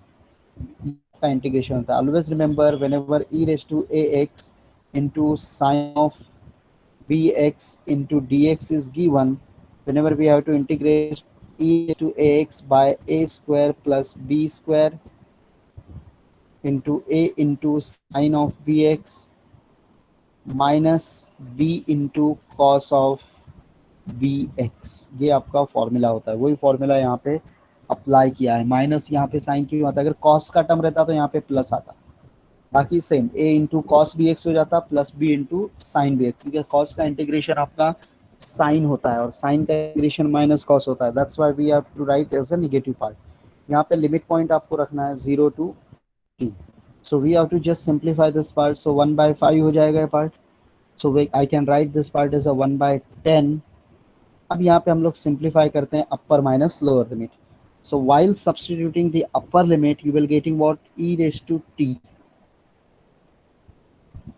का इंटीग्रेशन होता है. Always remember whenever e raise to ax into sine of bx into dx is given, whenever we have to integrate e to ax by a square plus b square into a into sine of bx minus b into cos of bx, ये आपका formula होता है, वही formula यहाँ पे apply किया है. Minus यहाँ पे साइन क्यों आता है, अगर कॉस का टर्म रहता तो यहाँ पे प्लस आता, बाकी same a into cos b x हो जाता plus b into sine b x, क्योंकि कॉस का इंटीग्रेशन आपका साइन होता है और साइन का इंटीग्रेशन माइनस कॉस होता है, that's why we have to write as a negative part. यहाँ पे लिमिट पॉइंट आपको रखना है 0 to t, so we have to just simplify this part, so 1/5 हो जाएगा ये part, so I can write this part as a 1/10. अब यहाँ पे हम लोग सिंप्लीफाई करते हैं upper minus lower limit, so while substituting the upper limit you will getting what, e raise to t,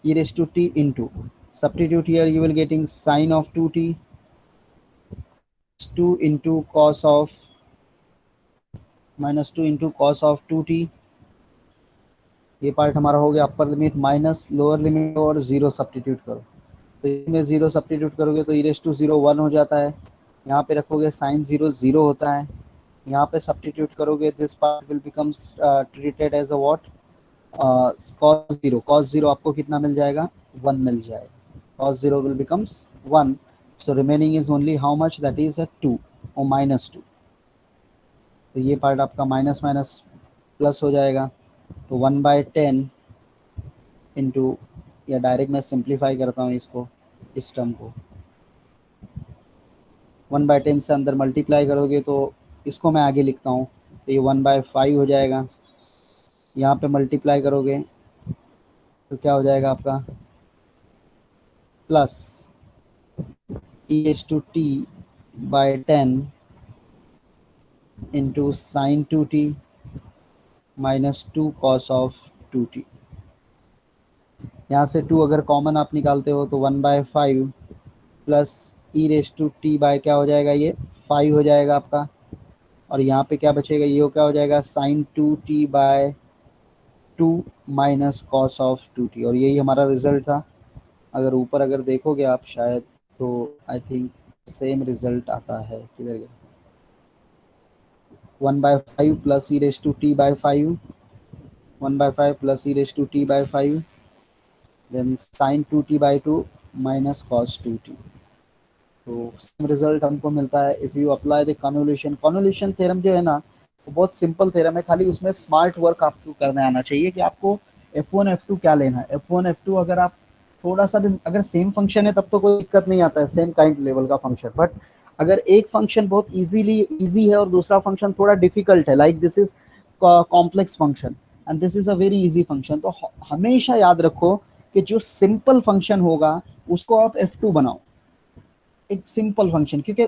e raised to t into, substitute here you will getting sine of 2t 2 into cos of minus 2 into cos of 2t, ये part हमारा हो गया upper limit, minus lower limit और 0 substitute करो, तो इसमें 0 substitute करोगे तो e रेज टू 0 1 हो जाता है, यहाँ पे रखोगे साइन 0 0 होता है, यहाँ पे सब्सटीट्यूट करोगे this part will becomes treated as a what, cos 0 आपको कितना मिल जाएगा, 1 मिल जाएगा, cos 0 will becomes 1, so remaining is only how much, that is a 2 or minus 2, तो ये पार्ट आपका माइनस माइनस प्लस हो जाएगा, तो 1/10 इंटू, या डायरेक्ट मैं सिंप्लीफाई करता हूँ इसको, इस टर्म को 1/10 से अंदर मल्टीप्लाई करोगे तो इसको मैं आगे लिखता हूँ, तो ये 1/5 हो जाएगा, यहाँ पे मल्टीप्लाई करोगे तो क्या हो जाएगा आपका, plus e raised to t by 10 into sin 2t minus 2 cos of 2t. यहाँ से 2 अगर कॉमन आप निकालते हो तो 1/5 plus e raise to t by क्या हो जाएगा, ये 5 हो जाएगा आपका, और यहाँ पे क्या बचेगा, ये क्या हो जाएगा sin 2t by 2 minus cos of 2t, और यही हमारा रिजल्ट था. अगर ऊपर अगर देखोगे आप शायद, तो आई थिंक सेम रिजल्ट आता है, किधर गया, 1/5 plus e raise to t by 5, 1/5 plus e raise to t by 5, then sine 2t by 2 minus cos 2t, तो सेम रिजल्ट हमको मिलता है if you apply the convolution theorem जो है ना, वो बहुत सिंपल थ्योरम है, खाली उसमें स्मार्ट वर्क आपको करने आना चाहिए कि आपको f1 f2 क्या लेना है. f1 f2 अगर आप थोड़ा सा भी, अगर सेम फंक्शन है तब तो कोई दिक्कत नहीं आता है, सेम काइंड लेवल का फंक्शन, बट अगर एक फंक्शन बहुत इजी है और दूसरा फंक्शन थोड़ा डिफिकल्ट है, like this is complex function and this is a very easy function. तो हमेशा याद रखो कि जो सिंपल फंक्शन होगा उसको आप f2 बनाओ, एक सिंपल फंक्शन, क्योंकि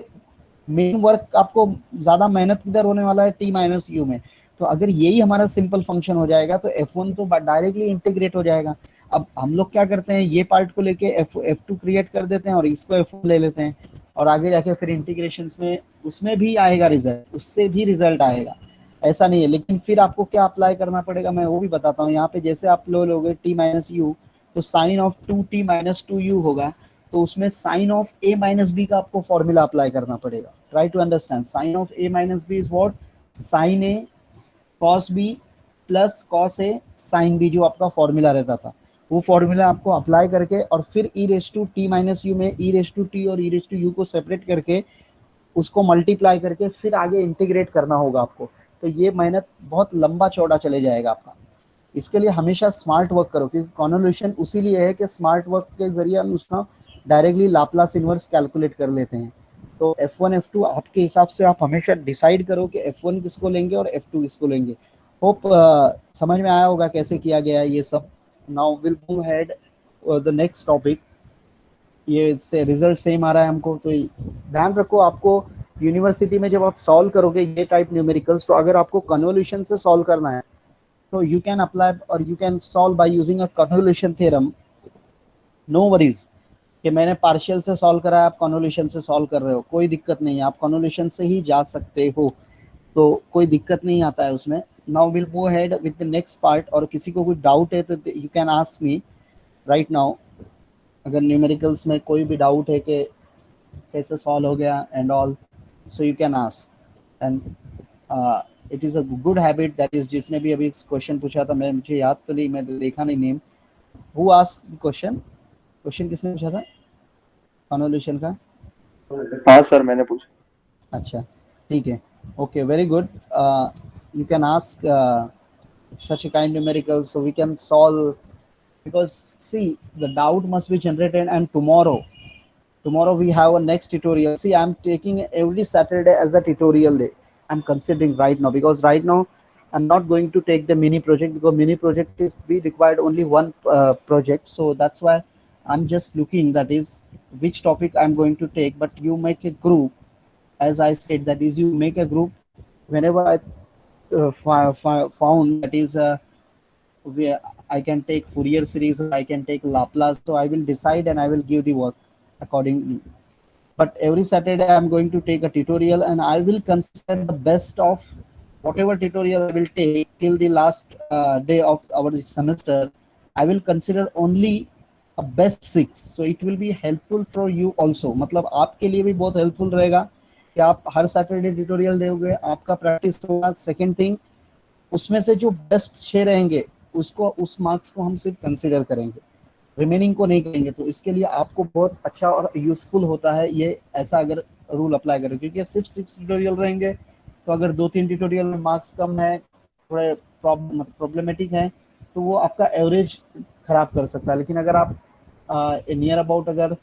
मेन वर्क आपको ज्यादा मेहनत किधर होने वाला है, टी माइनस यू में। तो अगर यही हमारा सिंपल फंक्शन हो जाएगा तो f1 तो डायरेक्टली इंटीग्रेट हो जाएगा। अब हम लोग क्या करते हैं, ये पार्ट को लेके f2 क्रिएट कर देते हैं और इसको f1 ले लेते हैं और आगे जाके फिर इंटीग्रेशन में उसमें भी आएगा रिजल्ट, उससे भी रिजल्ट आएगा, ऐसा नहीं है। लेकिन फिर आपको क्या अप्लाई करना पड़ेगा मैं वो भी बताता हूँ। यहाँ पे जैसे आप लोगे टी माइनस यू, तो sine of 2t minus 2u होगा, तो उसमें sine of a minus b का आपको फॉर्मूला अप्लाई करना पड़ेगा। Try to understand, sine of a minus b is what, sine a cos b plus cos a sine b, जो आपका formula रहता था वो फॉर्मूला आपको अप्लाई करके और फिर e raise to t minus u में e रेस टू टी और e रेस टू यू को सेपरेट करके उसको मल्टीप्लाई करके फिर आगे इंटीग्रेट करना होगा आपको। तो ये मेहनत बहुत लंबा चौड़ा चले जाएगा आपका। इसके लिए हमेशा स्मार्ट वर्क करो, क्योंकि कॉन्वोल्यूशन उसीलिए है कि स्मार्ट वर्क के जरिए हम उसका डायरेक्टली लाप्लास इनवर्स कैलकुलेट कर लेते हैं। तो F1 F2 आपके हिसाब से आप हमेशा डिसाइड करो कि F1 किसको लेंगे और F2 किसको लेंगे। होप समझ में आया होगा कैसे किया गया है ये सब। Now will move head the next topic. ये से रिजल्ट सेम आ रहा है हमको, तो ध्यान रखो आपको यूनिवर्सिटी में जब आप सॉल्व करोगे ये टाइप न्यूमेरिकल्स, तो अगर आपको कन्वोल्यूशन से सॉल्व करना है तो you can apply or you can solve by using a convolution theorem. No worries कि मैंने पार्शियल से सॉल्व करा है, आप कन्वोल्यूशन से सॉल्व कर रहे हो, कोई दिक्कत नहीं है, आप कन्वोल्यूशन से ही जा सकते हो, तो कोई दिक्कत नहीं आता है उसमें। Now will go ahead with the next part, और किसी को कोई डाउट है तो you can ask me right now. अगर न्यूमेरिकल्स में कोई भी डाउट है कि कैसे सॉल्व हो गया and all, so you can ask. And it is a good habit that is, जिसने भी अभी क्वेश्चन पूछा था, मैं मुझे याद तो नहीं, मैं देखा नहीं name, who asked question, question किसने पूछा था कन्वोल्यूशन का? हाँ सर मैंने पूछा। अच्छा ठीक है, okay very good. You can ask such a kind numerical so we can solve, because see the doubt must be generated. And tomorrow we have a next tutorial. See, I'm taking every Saturday as a tutorial day, I'm considering right now, because right now I'm not going to take the mini project, because mini project is be required only one project. So that's why I'm just looking, that is which topic I'm going to take. But you make a group, as I said, that is you make a group whenever I found that is where I can take Fourier series or I can take Laplace. So I will decide and I will give the work accordingly. But every Saturday I'm going to take a tutorial, and I will consider the best of whatever tutorial I will take till the last day of our semester. I will consider only a best 6, so it will be helpful for you also. मतलब आपके लिए भी बहुत helpful रहेगा कि आप हर Saturday tutorial दोगे, आपका प्रैक्टिस होगा। सेकेंड थिंग, उसमें से जो बेस्ट 6 रहेंगे उसको, उस मार्क्स को हम सिर्फ कंसिडर करेंगे, रिमेनिंग को नहीं करेंगे। तो इसके लिए आपको बहुत अच्छा और यूजफुल होता है ये, ऐसा अगर रूल अप्लाई करें, क्योंकि सिर्फ 6 ट्यूटोरियल रहेंगे तो अगर 2-3 ट्यूटोरियल में मार्क्स कम है, थोड़े प्रॉब्लमेटिक है, तो वो आपका एवरेज खराब कर सकता है। लेकिन अगर आप नियर अबाउट अगर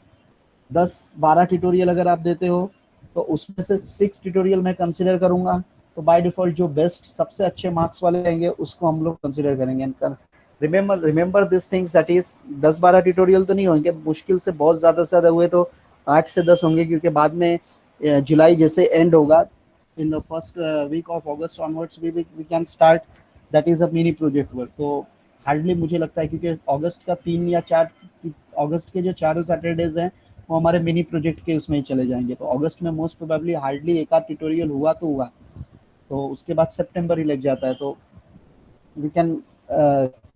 10-12 ट्यूटोरियल अगर आप देते हो, तो उसमें से 6 ट्यूटोरियल मैं कंसिडर करूंगा, तो बाय डिफॉल्ट जो बेस्ट सबसे अच्छे मार्क्स वाले रहेंगे उसको हम लोग कंसिडर करेंगे। Remember this things, that is 10-12 tutorial तो नहीं होंगे, मुश्किल से बहुत ज़्यादा से ज़्यादा हुए तो 8 से 10 होंगे, क्योंकि बाद में जुलाई जैसे एंड होगा, in the first week of August onwards we can start that is a mini project work. तो हार्डली मुझे लगता है, क्योंकि अगस्त का 3 या 4 अगस्त के जो 4 सैटरडेज हैं वो हमारे मिनी प्रोजेक्ट के उसमें ही चले जाएंगे। तो अगस्त में मोस्ट प्रोबेबली हार्डली एक आध ट्यूटोरियल हुआ तो हुआ, तो उसके बाद सितंबर ही लग जाता है। तो we can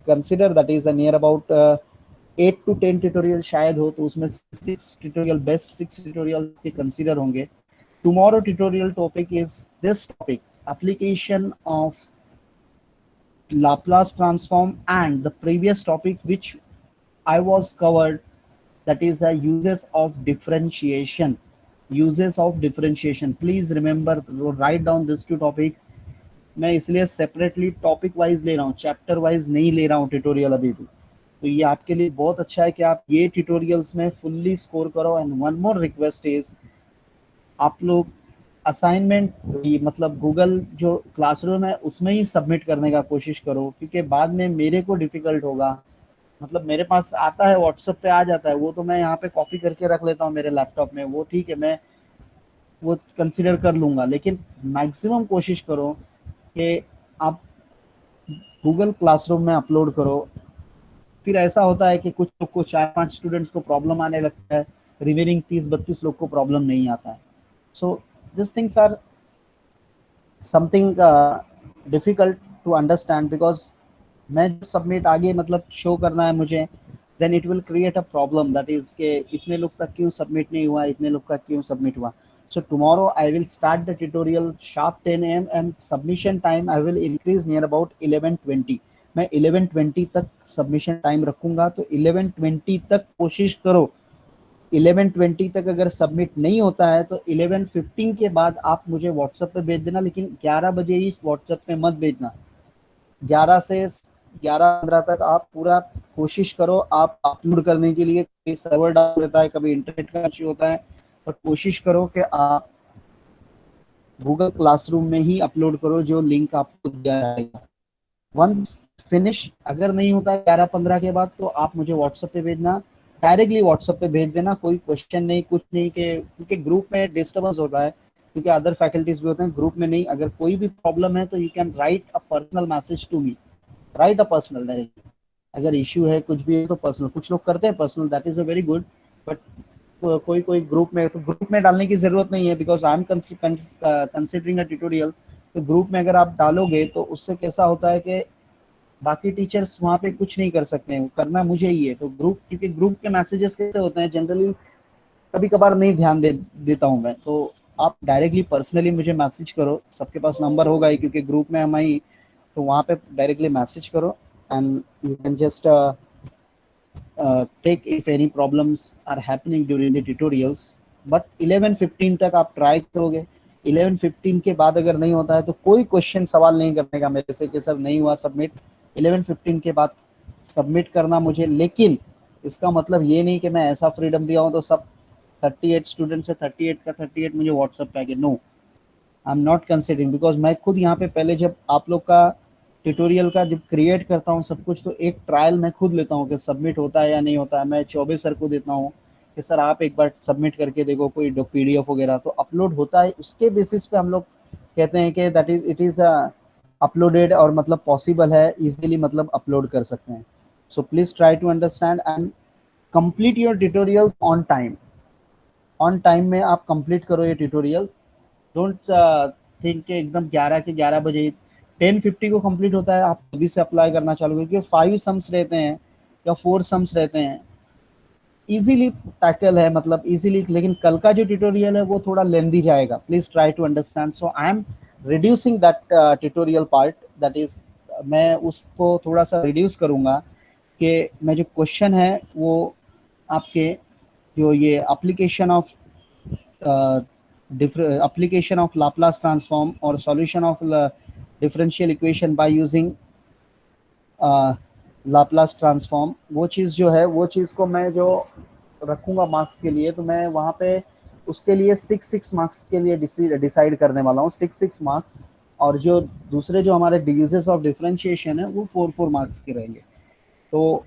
consider that is near about 8 to 10 tutorial शायद हो, तो उसमें 6 ट्यूटोरियल, बेस्ट 6 ट्यूटोरियल के कंसिडर होंगे। Tomorrow tutorial topic is this topic, application of Laplace transform, and the previous topic which I was covered, that is the uses of differentiation. Uses of differentiation, please remember, write down these two topics. मैं इसलिए separately topic wise ले रहा हूँ, chapter wise नहीं ले रहा हूँ tutorial अभी भी। तो ये आपके लिए बहुत अच्छा है कि आप ये ट्यूटोरियल्स में फुल्ली स्कोर करो। And one more request is, आप लोग असाइनमेंट मतलब गूगल जो क्लासरूम है उसमें ही सबमिट करने का कोशिश करो, क्योंकि बाद में मेरे को डिफिकल्ट होगा। मतलब मेरे पास आता है, व्हाट्सएप पे आ जाता है, वो तो मैं यहाँ पे कॉपी करके रख लेता हूँ मेरे लैपटॉप में, वो ठीक है, मैं वो कंसिडर कर लूंगा, लेकिन मैक्सिमम कोशिश करो कि आप गूगल क्लासरूम में अपलोड करो। फिर ऐसा होता है कि कुछ लोग को 4-5 स्टूडेंट्स को प्रॉब्लम आने लगता है, रिमेनिंग 30-32 लोग को प्रॉब्लम नहीं आता है। So this things are something difficult to understand, because मैं जब सबमिट आगे मतलब शो करना है मुझे, then it will create a problem, that is के इतने लोग का क्यों सबमिट नहीं हुआ, इतने लोग का क्यों सबमिट हुआ। So tomorrow I will start the tutorial sharp 10 a.m. and submission time I will increase near about 11:20। मैं 11:20 तक सबमिशन टाइम रखूंगा, तो 11:20 तक कोशिश करो। 11:20 तक अगर सबमिट नहीं होता है तो 11:15 के बाद आप मुझे व्हाट्सएप पे भेज देना, लेकिन 11 बजे ही व्हाट्सएप पे मत भेजना। 11 से 11:15 तक आप पूरा कोशिश करो आप अपलोड करने के लिए। कभी सर्वर डाउन रहता है, कभी इंटरनेट का इश्यू होता है, पर कोशिश करो कि आप गूगल क्लासरूम में ही अपलोड करो जो लिंक आपको दिया जाएगा। वंस फिनिश अगर नहीं होता है 11:15 के बाद, तो आप मुझे व्हाट्सएप पे भेजना, डायरेक्टली व्हाट्सएप पे भेज देना, कोई क्वेश्चन नहीं, कुछ नहीं के, क्योंकि ग्रुप में डिस्टर्बेंस होता है, क्योंकि अदर फैकल्टीज भी होते हैं ग्रुप में। नहीं, अगर कोई भी प्रॉब्लम है तो you can write a personal message to me, write a personal directly. अगर इश्यू है कुछ भी है तो पर्सनल, कुछ लोग करते हैं personal, that is a very good, but कोई कोई ग्रुप में, तो ग्रुप में डालने की जरूरत नहीं है, because I am considering a tutorial. तो ग्रुप में अगर आप डालोगे तो उससे कैसा होता है कि बाकी टीचर्स वहाँ पे कुछ नहीं कर सकते हैं, वो करना मुझे ही है। तो ग्रुप, क्योंकि ग्रुप के मैसेजेस कैसे होते हैं जनरली, कभी कभार नहीं ध्यान देता हूँ मैं, तो आप डायरेक्टली पर्सनली मुझे मैसेज करो, सबके पास नंबर होगा ही क्योंकि ग्रुप में हम ही, तो वहाँ पे डायरेक्टली मैसेज करो and you can just take if any problems are happening during the tutorials। But 11:15 तक आप ट्राई करोगे। 11:15 के बाद अगर नहीं होता है तो कोई क्वेश्चन सवाल नहीं करने का मेरे से कि सर नहीं हुआ सबमिट। 11:15 के बाद सबमिट करना मुझे, लेकिन इसका मतलब ये नहीं कि मैं ऐसा फ्रीडम दिया हूँ तो सब 38 स्टूडेंट से 38 का 38 मुझे व्हाट्सएप पे आके, no, I am not considering, because मैं खुद यहाँ पे पहले जब आप लोग का ट्यूटोरियल का जब क्रिएट करता हूँ सब कुछ, तो एक ट्रायल मैं खुद लेता हूँ कि सबमिट होता है या नहीं होता है। मैं चौबे सर को देता हूँ कि सर आप एक बार सबमिट करके देखो कोई PDF वगैरह, तो अपलोड होता है, उसके बेसिस पे हम लोग कहते हैं कि that is it is uploaded, और मतलब पॉसिबल है, इजीली मतलब अपलोड कर सकते हैं। So please try to understand and complete your tutorial on time. On time में आप कंप्लीट करो ये ट्यूटोरियल। डोंट थिंक के एकदम 11 के 11 बजे 10:50 को कंप्लीट होता है आप अभी से अप्लाई करना चालू करें, क्योंकि 5 सम्स रहते हैं या 4 सम्स रहते हैं, इजीली टैकल है, मतलब इजीली। लेकिन कल का जो ट्यूटोरियल है वो थोड़ा लेंदी जाएगा, please try to understand. So I am reducing that tutorial part, that is मैं उसको थोड़ा सा रिड्यूस करूंगा कि मैं जो क्वेश्चन है वो आपके जो ये application of application of Laplace transform or solution of differential equation by using Laplace transform, वो चीज़ जो है वो चीज़ को मैं जो रखूंगा मार्क्स के लिए, तो मैं वहाँ पे उसके लिए 6 मार्क्स के लिए डिसाइड करने वाला हूँ, 6 मार्क्स। और जो दूसरे जो हमारे यूजेस ऑफ डिफरेंशिएशन है वो 4 मार्क्स के रहेंगे। तो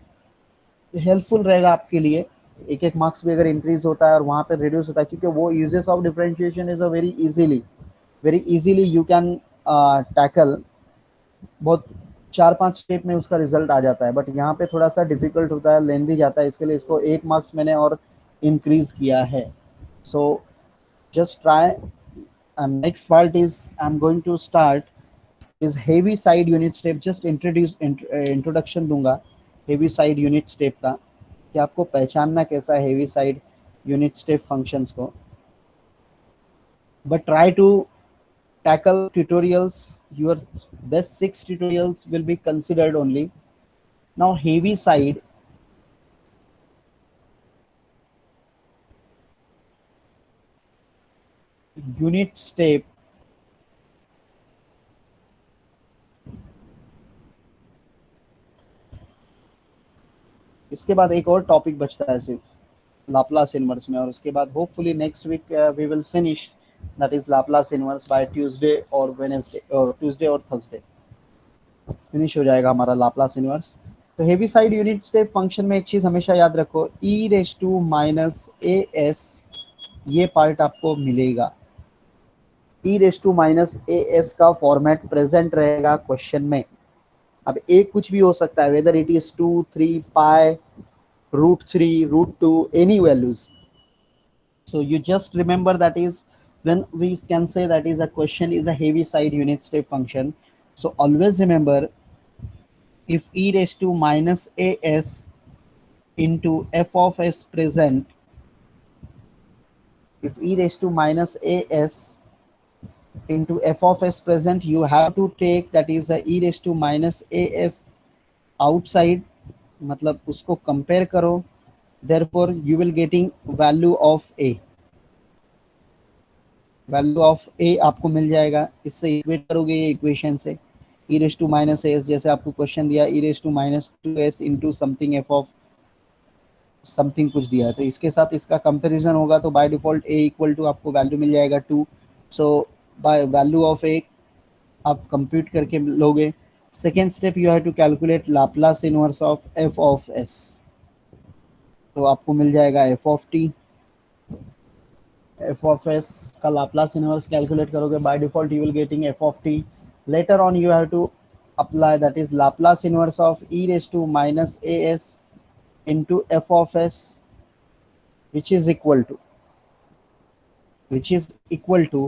हेल्पफुल रहेगा आपके लिए, एक एक मार्क्स भी अगर इंक्रीज होता है और वहाँ पे रिड्यूस होता है, क्योंकि वो uses of differentiation is a very easily you can tackle, बहुत 4-5 स्टेप में उसका रिजल्ट आ जाता है। बट यहाँ पे थोड़ा सा डिफिकल्ट होता है, लेंदी जाता है, इसके लिए इसको 1 मार्क्स मैंने और इंक्रीज किया है। So just try. and next part is I'm going to start is heavy side unit step। just introduction दूंगा heavy side unit step का, कि आपको पहचानना कैसा है heavy side unit step functions को। but try to tackle tutorials, your best 6 tutorials will be considered only। now heavy side unit step, इसके बाद एक और टॉपिक बचता है सिर्फ लाप्लास इनवर्स में, और उसके बाद hopefully next week we will finish that is Laplace inverse by Tuesday or Wednesday or Tuesday or Thursday finish हो जाएगा हमारा लाप्लास इनवर्स। तो Heaviside unit step function में एक चीज हमेशा याद रखो, e raise to minus a s, ये पार्ट आपको मिलेगा। E raise to minus a s का फॉर्मेट प्रेजेंट रहेगा क्वेश्चन में। अब एक कुछ भी हो सकता है, whether it is 2, 3, pi, √3, √2, any values. So you just remember that is when we can say that is a question is a heavy side unit step function. So always remember, if e raised to minus as into f of s present, if e raised to minus as into f of s present, you have to take that is a e raised to minus as outside, मतलब उसको compare करो, therefore you will getting value of a, value of a आपको मिल जाएगा। इससे equate करोगे ये equation से, e raise to minus s, जैसे आपको क्वेश्चन दिया e raise to minus 2s into something f of something कुछ दिया है, तो इसके साथ इसका कंपैरिजन होगा, तो by default a equal to आपको वैल्यू मिल जाएगा 2। So by value of a आप कंप्यूट करके लोगे। Second step you have to calculate Laplace inverse of f of s, तो आपको मिल जाएगा f of t. F of s का लाप्लास इनवर्स कैलकुलेट करोगे, by default you will getting f of t. Later on you have to apply that is Laplace inverse of E raise to minus a s into f of s, which is equal to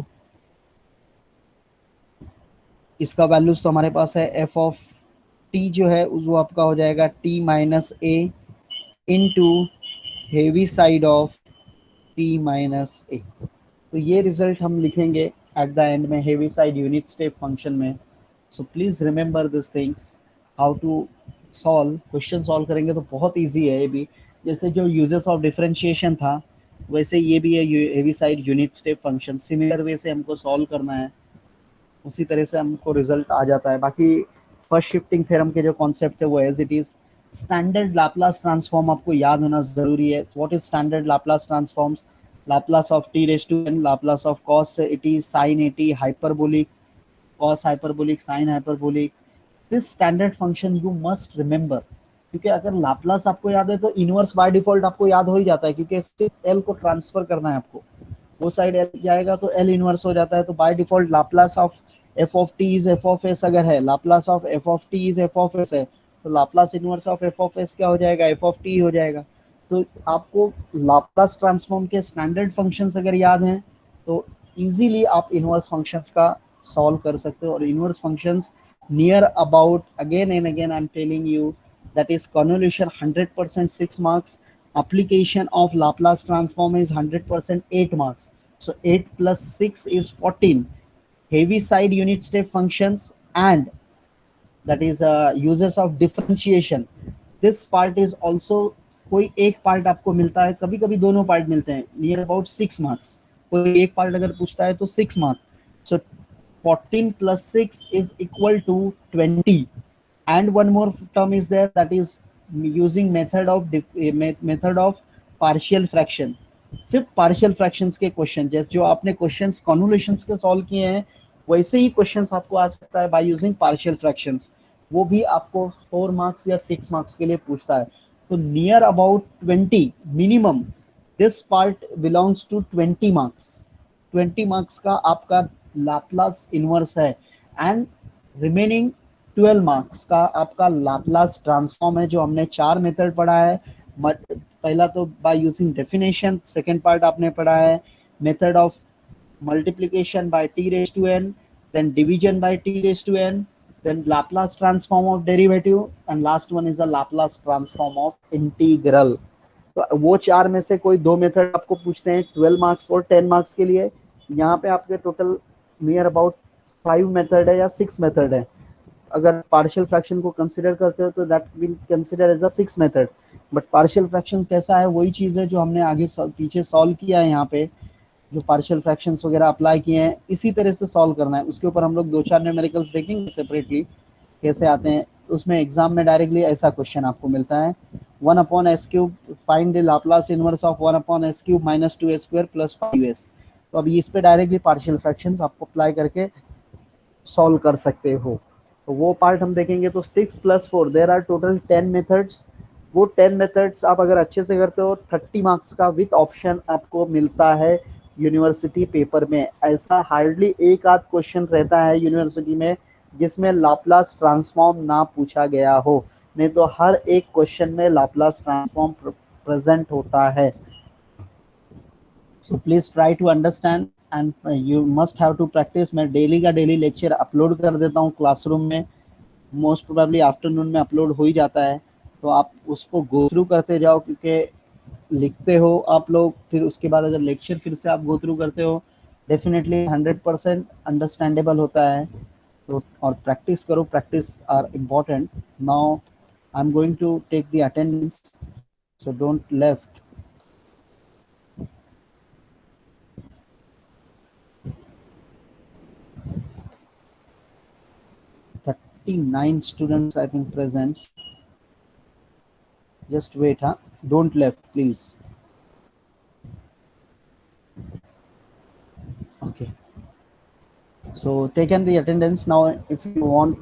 इसका values तो हमारे पास है, f of t जो है वो आपका हो जाएगा t minus a into Heaviside of t minus a। तो ये रिजल्ट हम लिखेंगे एट द एंड में Heaviside unit step function में। So please remember this things, how to solve. Question solve करेंगे तो बहुत इजी है ये भी, जैसे जो यूजेस ऑफ डिफरेंशिएशन था वैसे ये भी है heavy side unit step function, similar way से हमको सॉल्व करना है, उसी तरह से हमको रिजल्ट आ जाता है। बाकी फर्स्ट शिफ्टिंग थ्योरम के जो कॉन्सेप्ट है वो as it is. Standard Laplace transform आपको याद होना जरूरी है। What is standard Laplace transforms? Laplace of t raise to n, Laplace of cos 80 sine 80 hyperbolic, cos hyperbolic sine hyperbolic. This standard function you must remember, क्योंकि अगर Laplace आपको याद है तो इनवर्स बाय डिफॉल्ट आपको याद हो ही जाता है, क्योंकि सिर्फ एल को ट्रांसफर करना है आपको, वो साइड एल जाएगा तो एल इनवर्स हो जाता है। तो by default Laplace of f of T is F of S अगर है, Laplace of f of T is F of S है, तो Laplace inverse of f of S क्या हो जाएगा? एफ ऑफ टी हो जाएगा। तो आपको लाप्लास ट्रांसफॉर्म के स्टैंडर्ड फंक्शंस अगर याद हैं तो इजीली आप इनवर्स फंक्शंस का सॉल्व कर सकते हो। और inverse functions near about, again and again I'm telling you, that is convolution 100% 6 marks, application of Laplace transform is 100% 8 marks, so 8 plus 6 is 14 heavy side unit step functions, and that is uses of differentiation. This part is also, कोई एक part आपको मिलता है, कभी कभी दोनों part मिलते हैं, नियर अबाउट 6 मार्क्स, कोई एक पार्ट अगर पूछता है तो 6 marks. So 14 plus 6 is equal to 20, and one more term is there, that is using method of partial fraction। सिर्फ पार्शियल फ्रैक्शंस के क्वेश्चन, जैसे जो आपने क्वेश्चंस कॉन्वोल्यूशंस के सॉल्व किए हैं वैसे ही क्वेश्चंस आपको आ सकता है बाय यूजिंग पार्शियल फ्रैक्शंस, वो भी आपको 4 मार्क्स या 6 मार्क्स के लिए पूछता है। तो near about 20 minimum, this part belongs to 20 marks. 20 marks का आपका लाप्लास इनवर्स है, एंड रिमेनिंग 12 मार्क्स का आपका लाप्लास ट्रांसफॉर्म है, जो हमने 4 मेथड पढ़ा है। पहला तो by using definition, second part आपने पढ़ा है method of multiplication by t raise to n, then division by t raise to n, then Laplace transform of derivative, and last one is a Laplace transform of integral. तो वो 4 में से कोई 2 method आपको पूछते हैं 12 मार्क्स और 10 marks के लिए। यहाँ पे आपके टोटल नियर अबाउट 5 मेथड है या 6 मेथड है। अगर पार्शियल फ्रैक्शन को कंसिडर करते हो तो that will consider as a 6 method. But partial fraction कैसा है, वही चीज़ है जो हमने आगे पीछे सॉल्व किया है। यहाँ पे जो पार्शियल फ्रैक्शंस वगैरह अप्लाई किए हैं इसी तरह से सॉल्व करना है। उसके ऊपर हम लोग 2-4 न्यूमेरिकल्स देखेंगे सेपरेटली कैसे आते हैं। उसमें एग्जाम में डायरेक्टली ऐसा क्वेश्चन आपको मिलता है, 1/s³ find the Laplace inverse of 1/s³ - 2s² + 5s। तो अभी इस पे डायरेक्टली पार्शियल फ्रैक्शंस आपको अप्लाई करके सॉल्व कर सकते हो। तो वो पार्ट हम देखेंगे। तो 6 + 4 देर आर टोटल 10 मेथड्स। वो 10 मेथड्स आप अगर अच्छे से करते हो 30 मार्क्स का विथ ऑप्शन आपको मिलता है यूनिवर्सिटी पेपर में। ऐसा हार्डली एक आध क्वेश्चन रहता है यूनिवर्सिटी में जिसमें लाप्लास ट्रांसफॉर्म ना पूछा गया हो, नहीं तो हर एक क्वेश्चन में लाप्लास ट्रांसफॉर्म प्रेजेंट होता है। So please try to understand and you must have to practice. मैं डेली का डेली लेक्चर अपलोड कर देता हूँ क्लासरूम में, मोस्ट प्रोबेबली आफ्टरनून में अपलोड हो ही जाता है। तो आप उसको गो थ्रू करते जाओ, क्योंकि लिखते हो आप लोग, फिर उसके बाद अगर लेक्चर फिर से आप गो थ्रू करते हो डेफिनेटली 100% अंडरस्टैंडेबल होता है। तो और प्रैक्टिस करो, practice are important. Now I am going to take the attendance, so don't left. 39 students I think present. Just wait, huh? Don't left, please. Okay. So take in the attendance now. If you want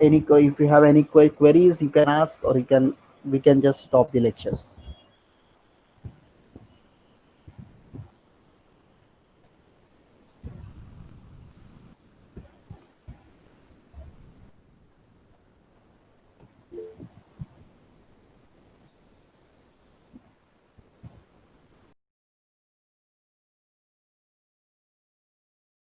any, if you have any queries, you can ask, or we can just stop the lectures.